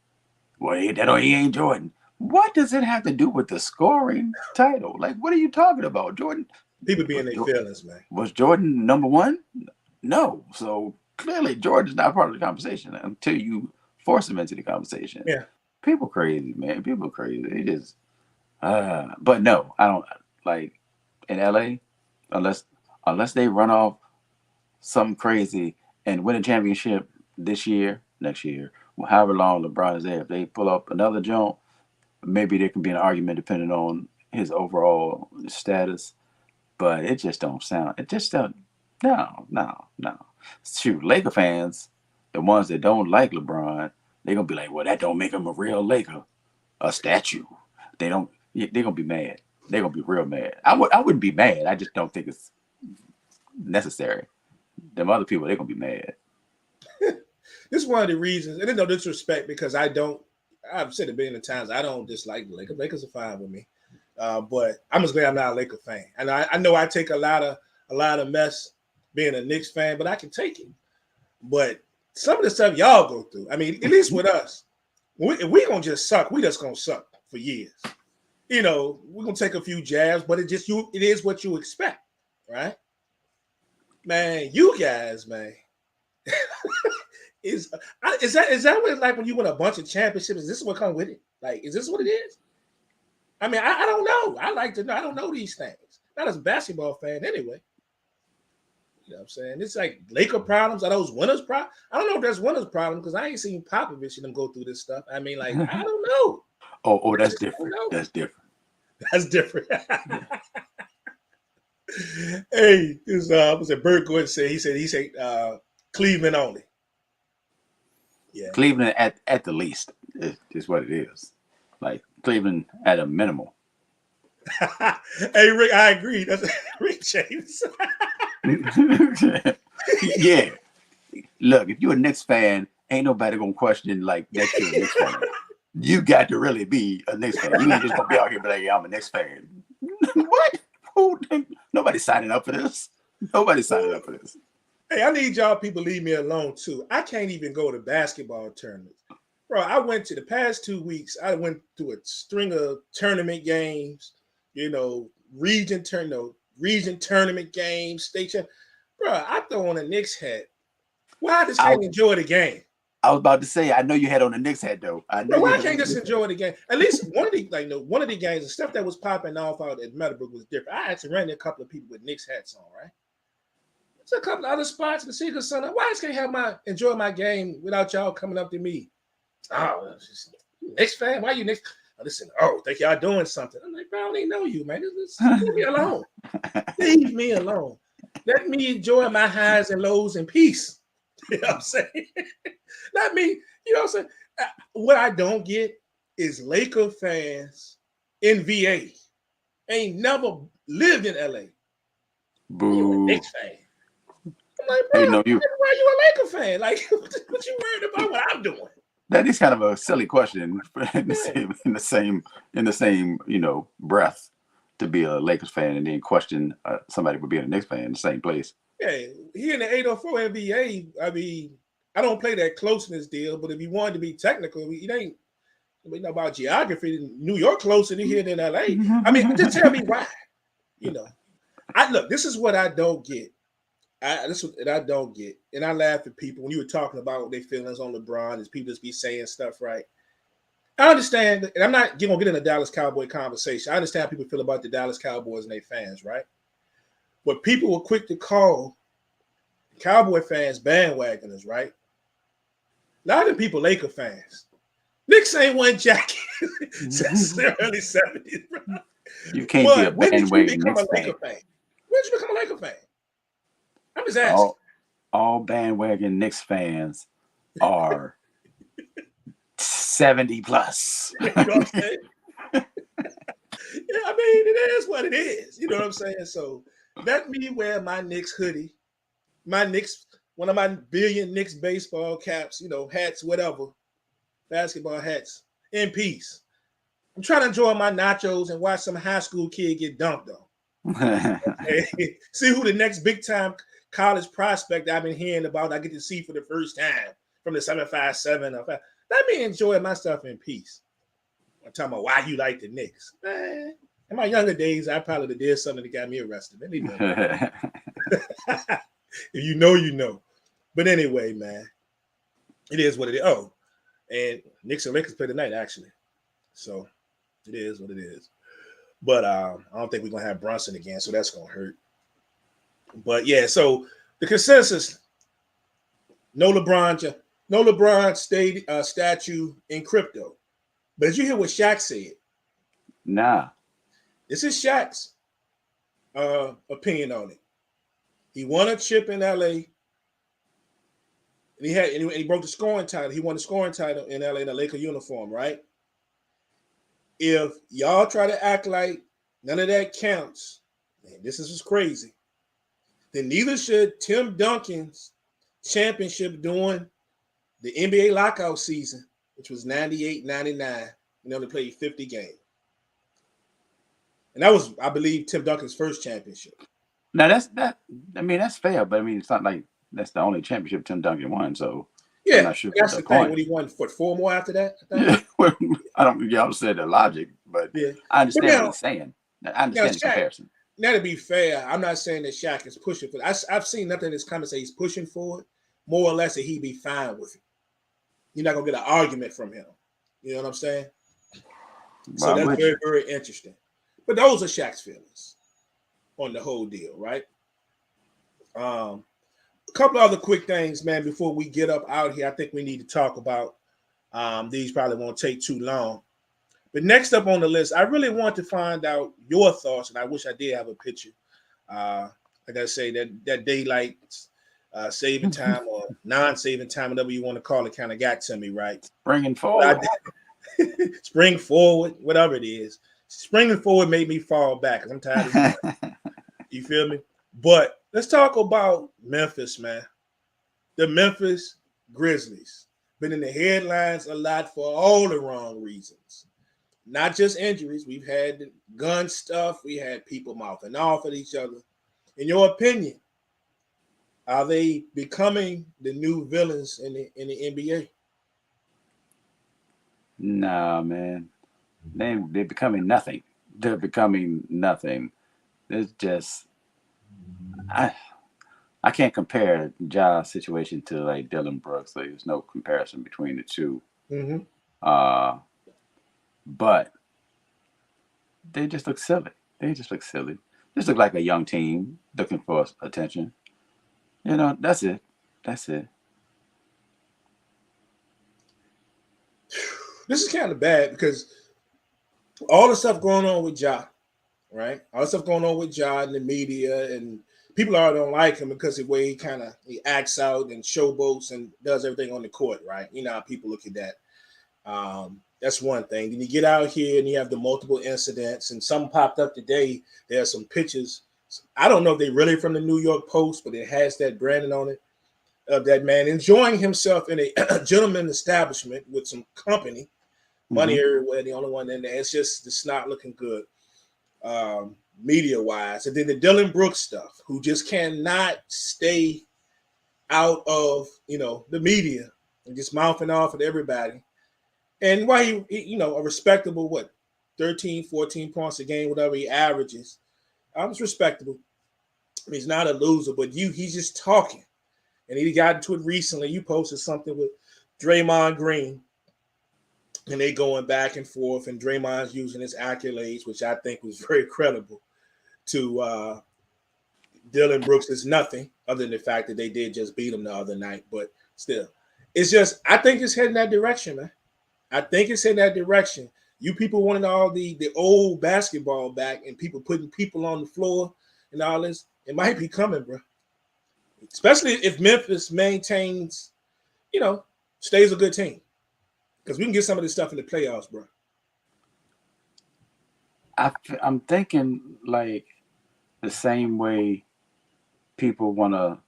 Well, he ain't Jordan. What does it have to do with the scoring title? Like, what are you talking about, Jordan? People be in their feelings, man. Was Jordan number one? No. So clearly, Jordan's not part of the conversation until you force him into the conversation. Yeah. People crazy, man. People crazy. They just. But no, I don't like in LA unless they run off something crazy and win a championship this year, next year, however long LeBron is there. If they pull up another jump, maybe there can be an argument depending on his overall status. But it just don't sound. It just don't. No. Shoot, Laker fans, the ones that don't like LeBron, they're gonna be like, well, that don't make him a real Laker, a statue. They don't. They're gonna be mad. They're gonna be real mad. I wouldn't be mad. I just don't think it's necessary. Them other people, they're gonna be mad. This is one of the reasons, and there's no disrespect because I've said it a billion times, I don't dislike the Lakers. Lakers are fine with me. But I'm just glad I'm not a Laker fan. And I know I take a lot of mess being a Knicks fan, but I can take it. But some of the stuff y'all go through, I mean, at least with us, if we gonna just suck, we just gonna suck for years. We're gonna take a few jabs, but it is what you expect, right? Man, you guys, man. Is that what it's like when you win a bunch of championships? Is this what comes with it? Like, is this what it is? I mean, I don't know. I like to know. I don't know these things. Not as a basketball fan, anyway. You know what I'm saying? It's like Laker problems. Are those winners' problems? I don't know if there's winners' problems because I ain't seen Popovich and them go through this stuff. I mean, like, I don't know. Oh, that's different. That's different. That's different. Hey, this was a Bert Gordon said. He said Cleveland only. Yeah, Cleveland at the least is what it is. Like Cleveland at a minimal. Hey Rick, I agree. That's Rick James. Yeah. Look, if you're a Knicks fan, ain't nobody gonna question like that you're a Knicks fan. You got to really be a Knicks fan. You ain't just gonna be out here be like, yeah, I'm a Knicks fan. What? Nobody's signing up for this. Nobody's signing up for this. Hey, I need y'all people leave me alone too. I can't even go to basketball tournaments. Bro, I went to the past 2 weeks. I went through a string of tournament games, region tournament games, state champ. Bro, I throw on a Knicks hat. Why I just can't enjoy the game? I was about to say, I know you had on a Knicks hat though. Why I can't just enjoy the game? At least one of the games, the stuff that was popping off out at Meadowbrook was different. I actually ran into a couple of people with Knicks hats on, right? There's a couple of other spots in the Secret Sun. Why I just can't enjoy my game without y'all coming up to me? Oh, Knicks fan? Why you Knicks? Listen, think y'all doing something. I'm like, bro, I don't even know you, man. Leave me alone. Leave me alone. Let me enjoy my highs and lows in peace. You know what I'm saying? Not me. You know what I'm saying? What I don't get is Laker fans in VA ain't never lived in LA. Boo. You a Knicks fan. I'm like, bro, why you a Laker fan? Like, what you worried about what I'm doing? That is kind of a silly question in the same breath to be a Lakers fan and then question somebody for being a Knicks fan in the same place. Yeah, here in the 804 NBA, I mean, I don't play that closeness deal, but if you wanted to be technical, it ain't about geography. New York closer to here than LA. I mean, just tell me why. This is what I don't get. This is what I don't get. And I laugh at people when you were talking about their feelings on LeBron, is people just be saying stuff, right? I understand, and I'm not going to get in a Dallas Cowboy conversation. I understand how people feel about the Dallas Cowboys and their fans, right? But people were quick to call Cowboy fans bandwagoners, right? A lot of people Laker fans. Knicks ain't won jacket since the early 70s, bro. You can't be a bandwagon Knicks fan. When did you become a Laker fan? I'm just asking. all bandwagon Knicks fans are 70 plus. You know what I'm saying? Yeah, I mean, it is what it is. You know what I'm saying? So let me wear my Knicks hoodie, my Knicks, one of my billion Knicks baseball caps, hats, whatever, basketball hats, in peace. I'm trying to enjoy my nachos and watch some high school kid get dunked on. See who the next big time college prospect I've been hearing about I get to see for the first time from the 757. Let me enjoy my stuff in peace. I'm talking about why you like the Knicks. Man, in my younger days, I probably did something that got me arrested. If you know, you know. But anyway, man, it is what it is. Oh, and Knicks and Lakers play tonight, actually. So it is what it is. But I don't think we're going to have Brunson again, so that's going to hurt. But, yeah, so the consensus, no LeBron statue in crypto. But did you hear what Shaq said? Nah. This is Shaq's opinion on it. He won a chip in LA. And he broke the scoring title. He won the scoring title in LA in a Laker uniform, right? If y'all try to act like none of that counts, man, this is just crazy, then neither should Tim Duncan's championship during the NBA lockout season, which was 98-99, and only played 50 games. And that was, I believe, Tim Duncan's first championship. Now that's fair, but I mean, it's not like that's the only championship Tim Duncan won. So yeah, I'm not sure that's the thing. When he won, 4 more after that? I don't. Y'all said the logic, but yeah. I understand what he's saying. I understand the comparison. Now, to be fair, I'm not saying that Shaq is pushing for it. I've seen nothing in his comments say he's pushing for it. More or less that he'd be fine with it. You're not gonna get an argument from him. You know what I'm saying? So that's very, very interesting. But those are Shaq's feelings on the whole deal, right? A couple other quick things, man, before we get up out here. I think we need to talk about. These probably won't take too long. But next up on the list, I really want to find out your thoughts, and I wish I did have a picture. Like I say, that daylight saving time or non-saving time, whatever you want to call it, kind of got to me, right? Springing forward. Spring forward, whatever it is. Springing forward made me fall back because I'm tired of it. You feel me? But let's talk about Memphis, man. The Memphis Grizzlies. Been in the headlines a lot for all the wrong reasons. Not just injuries. We've had gun stuff. We had people mouthing off at each other. In your opinion, are they becoming the new villains in the NBA? Nah, man. They're becoming nothing. They're becoming nothing. It's just I can't compare Ja's situation to like Dylan Brooks. Like, there's no comparison between the two. Mm-hmm. But they just look silly. Just look like a young team looking for attention. You know, that's it. This is kind of bad because all the stuff going on with Ja, right? All the stuff going on with Ja in the media, and people don't like him because of the way he acts out and showboats and does everything on the court, right? You know how people look at that. That's one thing. Then you get out here and you have the multiple incidents, and some popped up today. There are some pictures. I don't know if they're really from the New York Post, but it has that branding on it of that man enjoying himself in a gentleman establishment with some company, money everywhere. The only one in there. It's not looking good, media-wise. And then the Dylan Brooks stuff, who just cannot stay out of the media and just mouthing off at everybody. And why he a respectable 13, 14 points a game, whatever he averages. It's respectable. I mean, he's not a loser, but he's just talking. And he got into it recently. You posted something with Draymond Green, and they going back and forth, and Draymond's using his accolades, which I think was very credible, to Dylan Brooks is nothing other than the fact that they did just beat him the other night. But still, it's just, I think it's heading that direction, man. I think it's in that direction. You people wanted all the old basketball back and people putting people on the floor and all this. It might be coming, bro. especially if Memphis maintains, stays a good team. Because we can get some of this stuff in the playoffs, bro. I'm thinking like the same way people want to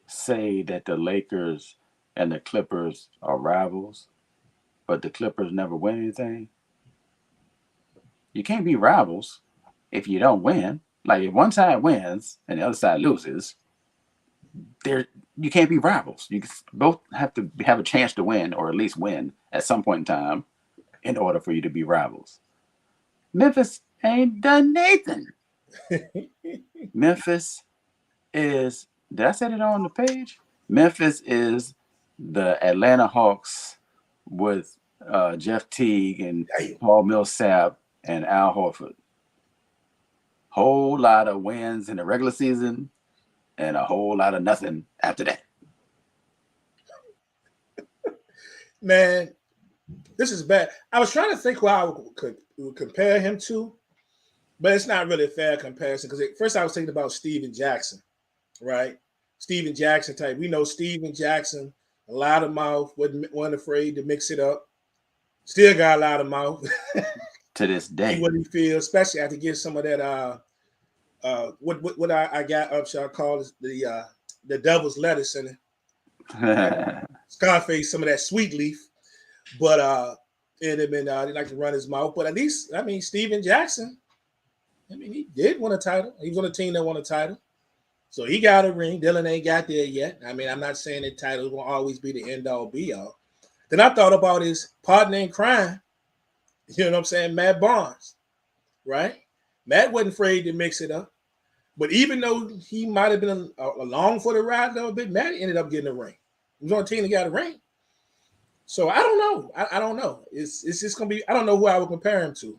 say that the Lakers and the Clippers are rivals, but the Clippers never win anything. You can't be rivals if you don't win. Like if one side wins and the other side loses, there you can't be rivals. You both have to have a chance to win, or at least win at some point in time, in order for you to be rivals. Memphis ain't done Nathan. Memphis is. Did I say it on the page? Memphis is the Atlanta Hawks with Jeff Teague and Paul Millsap and Al Horford. Whole lot of wins in the regular season and a whole lot of nothing after that. Man, this is bad. I was trying to think who I would compare him to, but it's not really a fair comparison because first I was thinking about Steven Jackson, right? Steven Jackson type. We know Steven Jackson, a lot of mouth, wasn't afraid to mix it up. Still got a lot of mouth. To this day. What he feels, especially after getting some of that what I got up, shall I call it the devil's lettuce in it. Scarface, some of that sweet leaf. But and he like to run his mouth. But at least, Steven Jackson, he did win a title. He was on a team that won a title. So he got a ring. Dylan ain't got there yet. I'm not saying that title will always be the end all be all. Then I thought about his partner in crime. You know what I'm saying? Matt Barnes, right? Matt wasn't afraid to mix it up. But even though he might have been along for the ride a little bit, Matt ended up getting a ring. He was on a team that got a ring. So I don't know. I don't know. It's just going to be – I don't know who I would compare him to.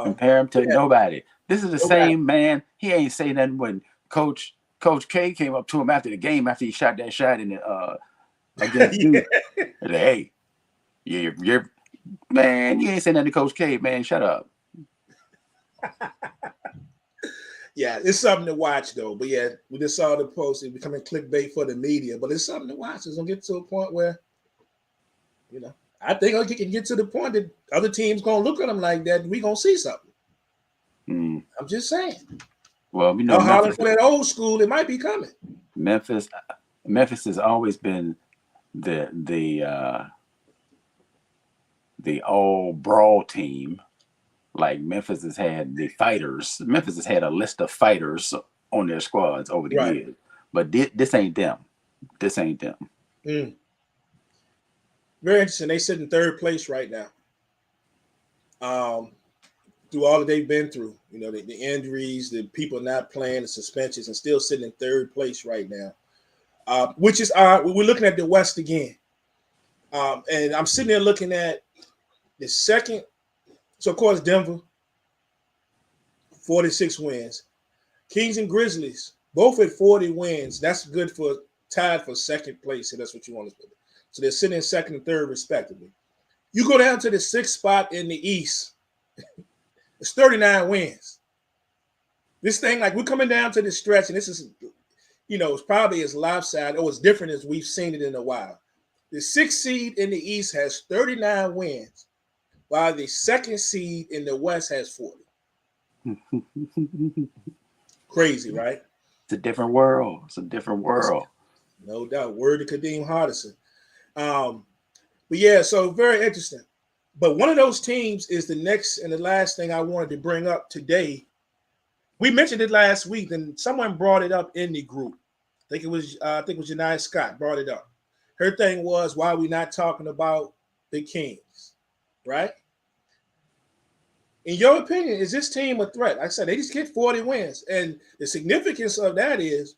Compare him to nobody. This is the same man. He ain't say nothing when Coach K came up to him after the game after he shot that shot in the against Duke. Hey, you're man, you ain't saying nothing to Coach K, man. Shut up. Yeah, it's something to watch, though. But, yeah, we just saw the post. It's becoming clickbait for the media. But it's something to watch. It's going to get to a point where, I think I can get to the point that other teams going to look at them like that, and we're going to see something. I'm just saying. Well, Memphis, for that old school, it might be coming. Memphis has always been the all brawl team. Like Memphis has had the fighters. Memphis has had a list of fighters on their squads over the years. But this ain't them. This ain't them. Very interesting. They sit in third place right now. Through all that they've been through, the injuries, the people not playing, the suspensions, and still sitting in third place right now. Which is we're looking at the West again. And I'm sitting there looking at the second. So, of course, Denver, 46 wins. Kings and Grizzlies, both at 40 wins. That's good for tied for second place, and that's what you want to do. So they're sitting in second and third, respectively. You go down to the sixth spot in the East. It's 39 wins. This thing, we're coming down to the stretch, and this is, it's probably as lopsided or as different as we've seen it in a while. The sixth seed in the East has 39 wins, while the second seed in the West has 40. Crazy, right? It's a different world. No doubt. Word to Kadeem Hardison. But yeah, so very interesting. But one of those teams is the next and the last thing I wanted to bring up today. We mentioned it last week, and someone brought it up in the group. I think it was Janai Scott brought it up. Her thing was, why are we not talking about the Kings, right? In your opinion, is this team a threat? Like I said, they just get 40 wins. And the significance of that is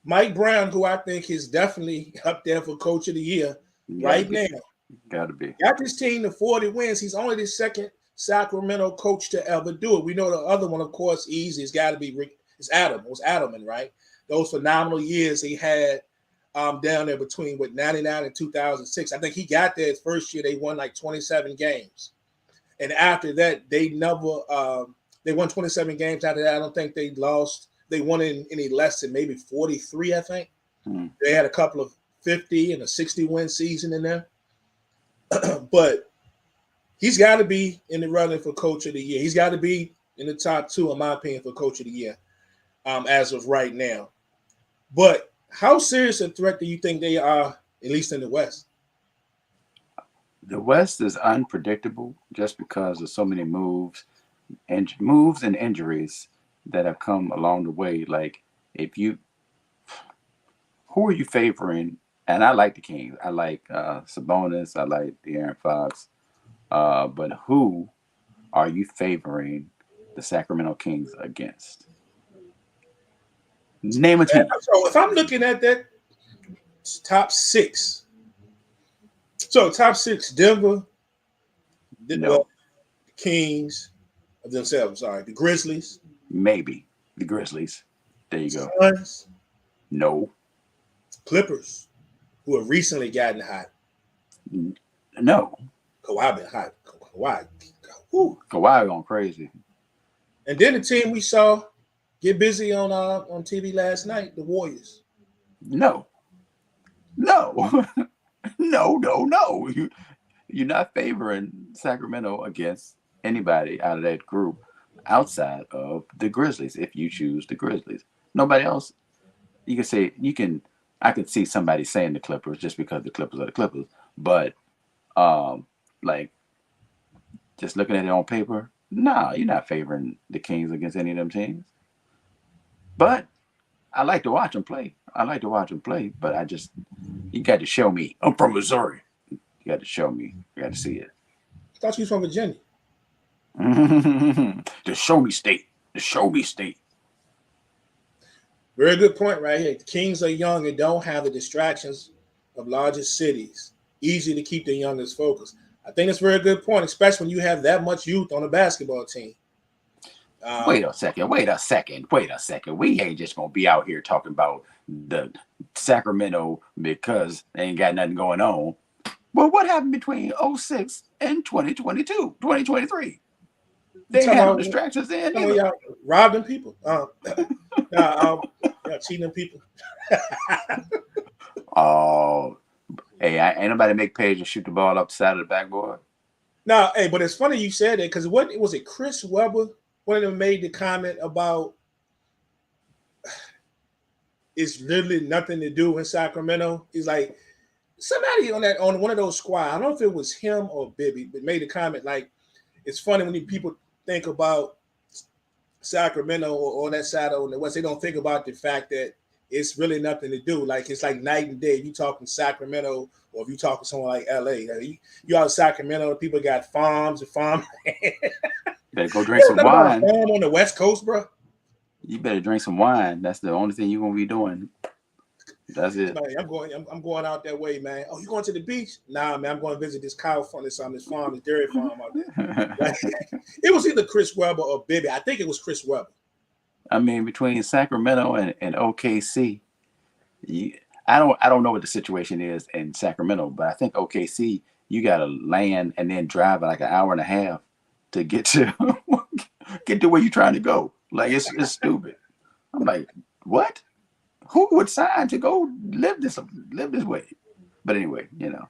Mike Brown, who I think is definitely up there for Coach of the Year right now. Got to be. Got this team to 40 wins. He's only the second Sacramento coach to ever do it. We know the other one, of course, easy. It's got to be it's Adam. It was Adelman, right? Those phenomenal years he had down there between 99 and 2006. I think he got there his first year. They won 27 games. And after that, they never they won 27 games. After that, I don't think they lost they won in any less than maybe 43, I think. Hmm. They had a couple of 50 and a 60 win season in there. But he's got to be in the running for coach of the year. He's got to be in the top 2, in my opinion, for coach of the year as of right now. But how serious a threat do you think they are, at least in the West? The West is unpredictable just because of so many moves and injuries that have come along the way. Like, if you, who are you favoring? And I like the Kings. I like Sabonis. I like De'Aaron Fox. But who are you favoring the Sacramento Kings against? Name a team. So if I'm looking at that top 6, so top 6, Denver, No, the Kings of themselves. Sorry, the Grizzlies, maybe the Grizzlies. There you go. Suns, No, Clippers, who have recently gotten hot. no. Kawhi been hot. Kawhi, whew. Kawhi going crazy. And then the team we saw get busy on TV last night, the Warriors. No, no, no. You're not favoring Sacramento against anybody out of that group outside of the Grizzlies. If you choose the Grizzlies, nobody else. You can say I could see somebody saying the Clippers just because the Clippers are the Clippers, but like just looking at it on paper, nah, you're not favoring the Kings against any of them teams. But I like to watch them play. But you got to show me. I'm from Missouri. You got to show me. You got to see it. I thought you was from Virginia. The show me state. The show me state. Very good point right here. The Kings are young and don't have the distractions of larger cities. Easy to keep the youngest focused. I think it's a very good point, especially when you have that much youth on a basketball team. Wait a second. We ain't just going to be out here talking about the Sacramento because they ain't got nothing going on. Well, what happened between 06 and 2022, 2023? They ain't had no distractions then. Y'all robbing people. Cheating people. Oh, hey, ain't nobody make page and shoot the ball up the side of the backboard? No, hey, but it's funny you said that because what was it? Chris Webber, one of them made the comment about it's literally nothing to do in Sacramento. He's like somebody on one of those squads. I don't know if it was him or Bibby, but made a comment like it's funny when people think about Sacramento or on that side of the West, they don't think about the fact that it's really nothing to do. Like it's like night and day. If you talking Sacramento or if you talking somewhere like LA, you out of Sacramento, people got farms and farm. Better go drink some wine. Farm on the West Coast, bro. You better drink some wine. That's the only thing you're gonna be doing. That's it. Man, I'm going out that way, man. Oh, you going to the beach? Nah, man. I'm going to visit this cow farm, this farm, this dairy farm out there. It was either Chris Webber or Bibby. I think it was Chris Webber. I mean, between Sacramento and OKC, I don't know what the situation is in Sacramento, but I think OKC, you got to land and then drive like an hour and a half to get to where you're trying to go. Like it's stupid. I'm like, what? Who would sign to go live this way? But anyway,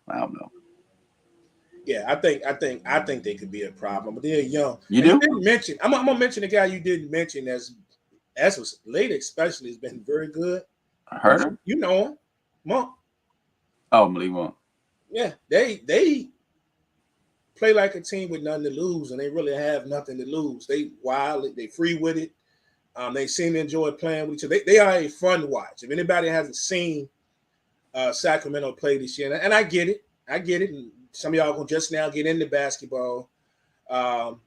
I don't know. Yeah, I think they could be a problem, but they're young. You do? You didn't mention. I'm gonna mention the guy you didn't mention as was late, especially has been very good. I heard him. You know him, Monk. Oh, Malik Monk. Yeah, they play like a team with nothing to lose, and they really have nothing to lose. They wild, they free with it. They seem to enjoy playing with each other. They are a fun watch. If anybody hasn't seen Sacramento play this year, and I get it. And some of y'all gonna just now get into basketball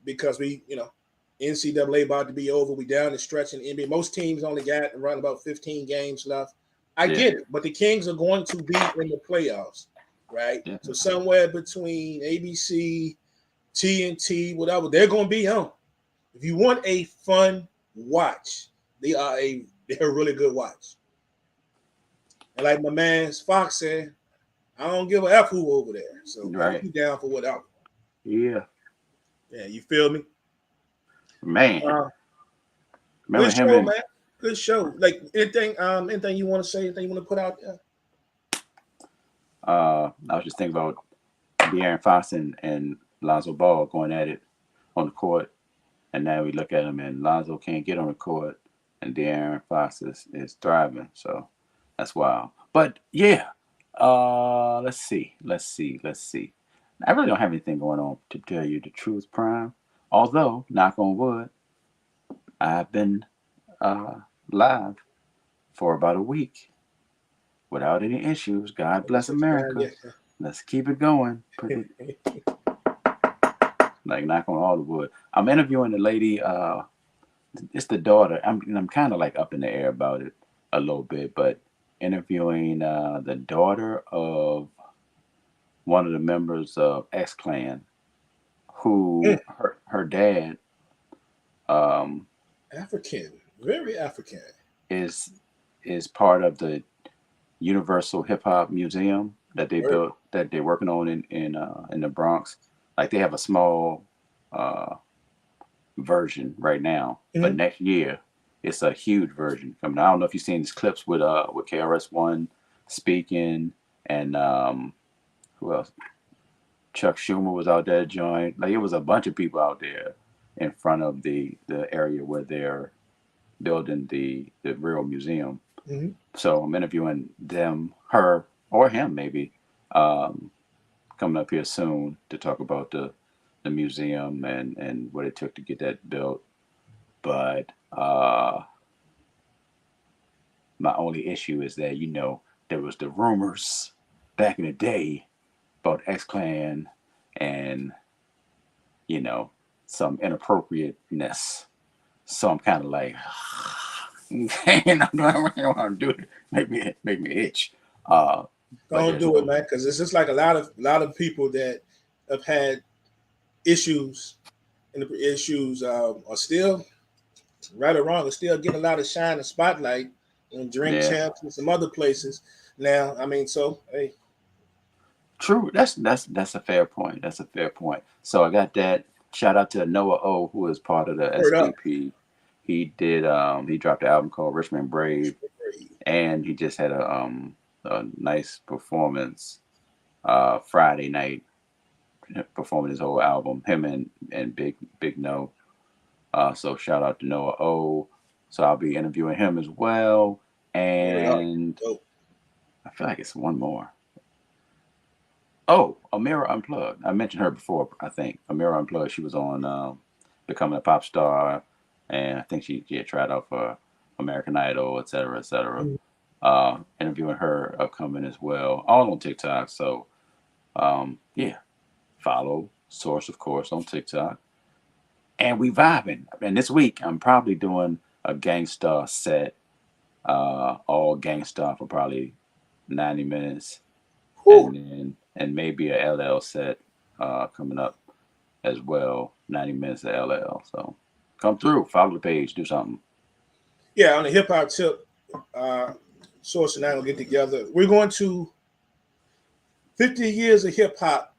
because we, NCAA about to be over. We down the stretch in the NBA. Most teams only got around about 15 games left. I get it, but the Kings are going to be in the playoffs, right? Yeah. So somewhere between ABC, TNT, whatever, they're going to be on. If you want a fun watch, they're a really good watch. And like my man Fox said, I don't give a F who over there. So right. You down for whatever. Yeah. Yeah, you feel me? Man. Remember him? Man. Good show. Like anything you want to say, anything you want to put out there? I was just thinking about De'Aaron Fox and Lonzo Ball going at it on the court, and now we look at him and Lonzo can't get on the court, and De'Aaron Fox is thriving. So that's wild. But yeah, let's see. I really don't have anything going on to tell you the truth, Prime. Although, knock on wood, I've been uh, live for about a week without any issues. God bless America. Let's keep it going. Like knock on all the wood. I'm interviewing the lady. It's the daughter. I'm kind of like up in the air about it a little bit, but interviewing the daughter of one of the members of X Clan, who her dad African, very African. is is part of the Universal Hip Hop Museum that they Word. built that they're working on in the Bronx. Like they have a small uh, version right now, but Mm-hmm. next year it's a huge version coming. I don't know if you've seen these clips with KRS-One speaking and who else? Chuck Schumer was out there joined. Like it was a bunch of people out there in front of the area where they're building the real museum. Mm-hmm. So I'm interviewing them, her, or him maybe, um, coming up here soon to talk about the museum and what it took to get that built. But my only issue is that there was the rumors back in the day about X Clan and you know some inappropriateness. So I'm kind of like, and I don't want to do it. Make me itch. Uh, but Don't there's do it, no man, because it's just like a lot of people that have had issues, and the issues are still right or wrong, are still getting a lot of shine and spotlight in drink yeah. champs and some other places. Now, I mean, so hey, True. That's a fair point. That's a fair point. So I got that. Shout out to Noah O, who is part of the word up. SBP. He dropped an album called Richmond Brave, and he just had a nice performance Friday night performing his whole album. Him and Big No. So shout out to Noah O. So I'll be interviewing him as well. Word up. And Dope. I feel like it's one more. Oh, Amira Unplugged. I mentioned her before, I think. Amira Unplugged, she was on Becoming a Pop Star, and I think she had tried out for American Idol, et cetera, et cetera. Mhm. Interviewing her upcoming as well, all on TikTok. So, yeah, follow Source, of course, on TikTok. And we vibing. And this week, I'm probably doing a Gangstar set, all Gangstar for probably 90 minutes Whew. and maybe a LL set coming up as well. 90 minutes of LL. So come through, follow the page, do something. Yeah, on the hip hop tip, uh, Source and I will get together. We're going to 50 years of hip hop.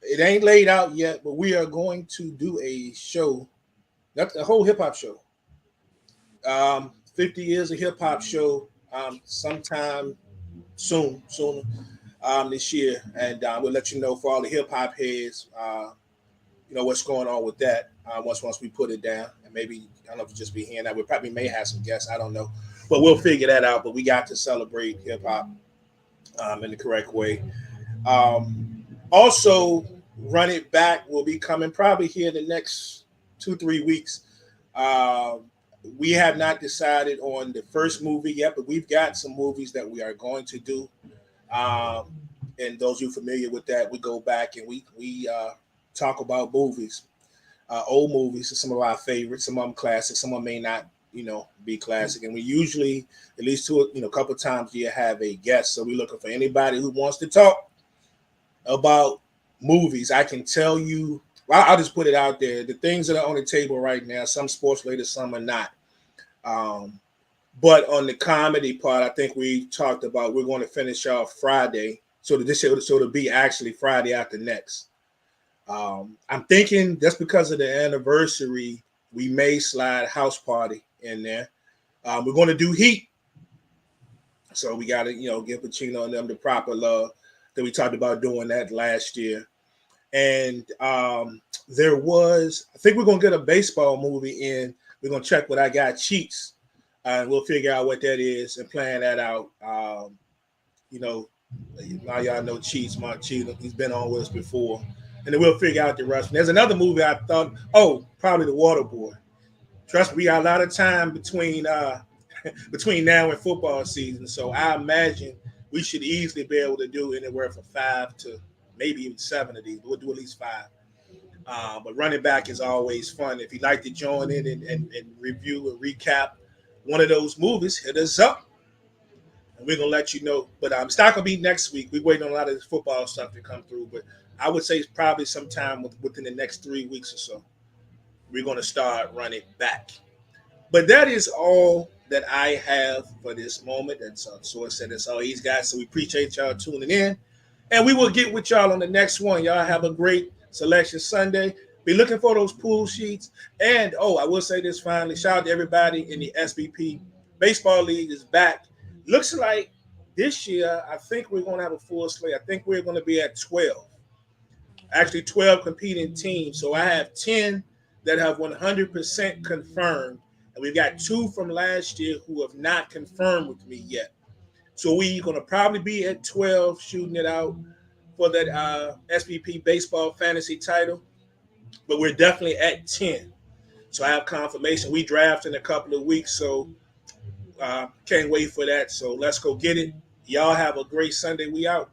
It ain't laid out yet, but we are going to do a show, not the whole hip hop show. 50 years of hip hop show sometime soon this year, and we'll let you know for all the hip hop heads. What's going on with that once we put it down, and maybe I don't know if it just be hearing that. We probably may have some guests. I don't know, but we'll figure that out. But we got to celebrate hip hop in the correct way. Also, Run It Back will be coming probably here the next 2-3 weeks. Uh, we have not decided on the first movie yet, but we've got some movies that we are going to do. Um, and those who are familiar with that, we go back and we talk about movies, old movies, some of our favorites, some of them classic, some of them may not, be classic. And we usually, at least a couple of times a year, have a guest. So we're looking for anybody who wants to talk about movies. I can tell you, I'll just put it out there. The things that are on the table right now, some sports related, some are not. Um, but on the comedy part, I think we talked about we're going to finish off Friday. So it'll be actually Friday after next. I'm thinking just because of the anniversary, we may slide House Party in there. We're going to do Heat. So we got to, give Pacino and them the proper love that we talked about doing that last year. And I think we're going to get a baseball movie in. We're going to check what I got cheats. And we'll figure out what that is and plan that out. Now y'all know Cheats, Mark Cheatham. He's been on with us before. And then we'll figure out the rest. There's another movie I thought, probably The Water Boy. Trust me, we got a lot of time between between now and football season. So I imagine we should easily be able to do anywhere from 5 to maybe even 7 of these. We'll do at least 5. But running back is always fun. If you'd like to join in and review and recap one of those movies, hit us up. And we're going to let you know. But it's not going to be next week. We're waiting on a lot of this football stuff to come through. But I would say it's probably sometime within the next 3 weeks or so. We're going to start running back. But that is all that I have for this moment. That's so I said that's all he's got. So we appreciate y'all tuning in. And we will get with y'all on the next one. Y'all have a great Selection Sunday. Be looking for those pool sheets. And, I will say this finally. Shout out to everybody in the SBP Baseball League is back. Looks like this year, I think we're going to have a full slate. I think we're going to be at 12. Actually, 12 competing teams. So I have 10 that have 100% confirmed. And we've got 2 from last year who have not confirmed with me yet. So we're going to probably be at 12 shooting it out for that SBP baseball fantasy title. But we're definitely at 10. So I have confirmation. We draft in a couple of weeks. So can't wait for that. So let's go get it. Y'all have a great Sunday. We out.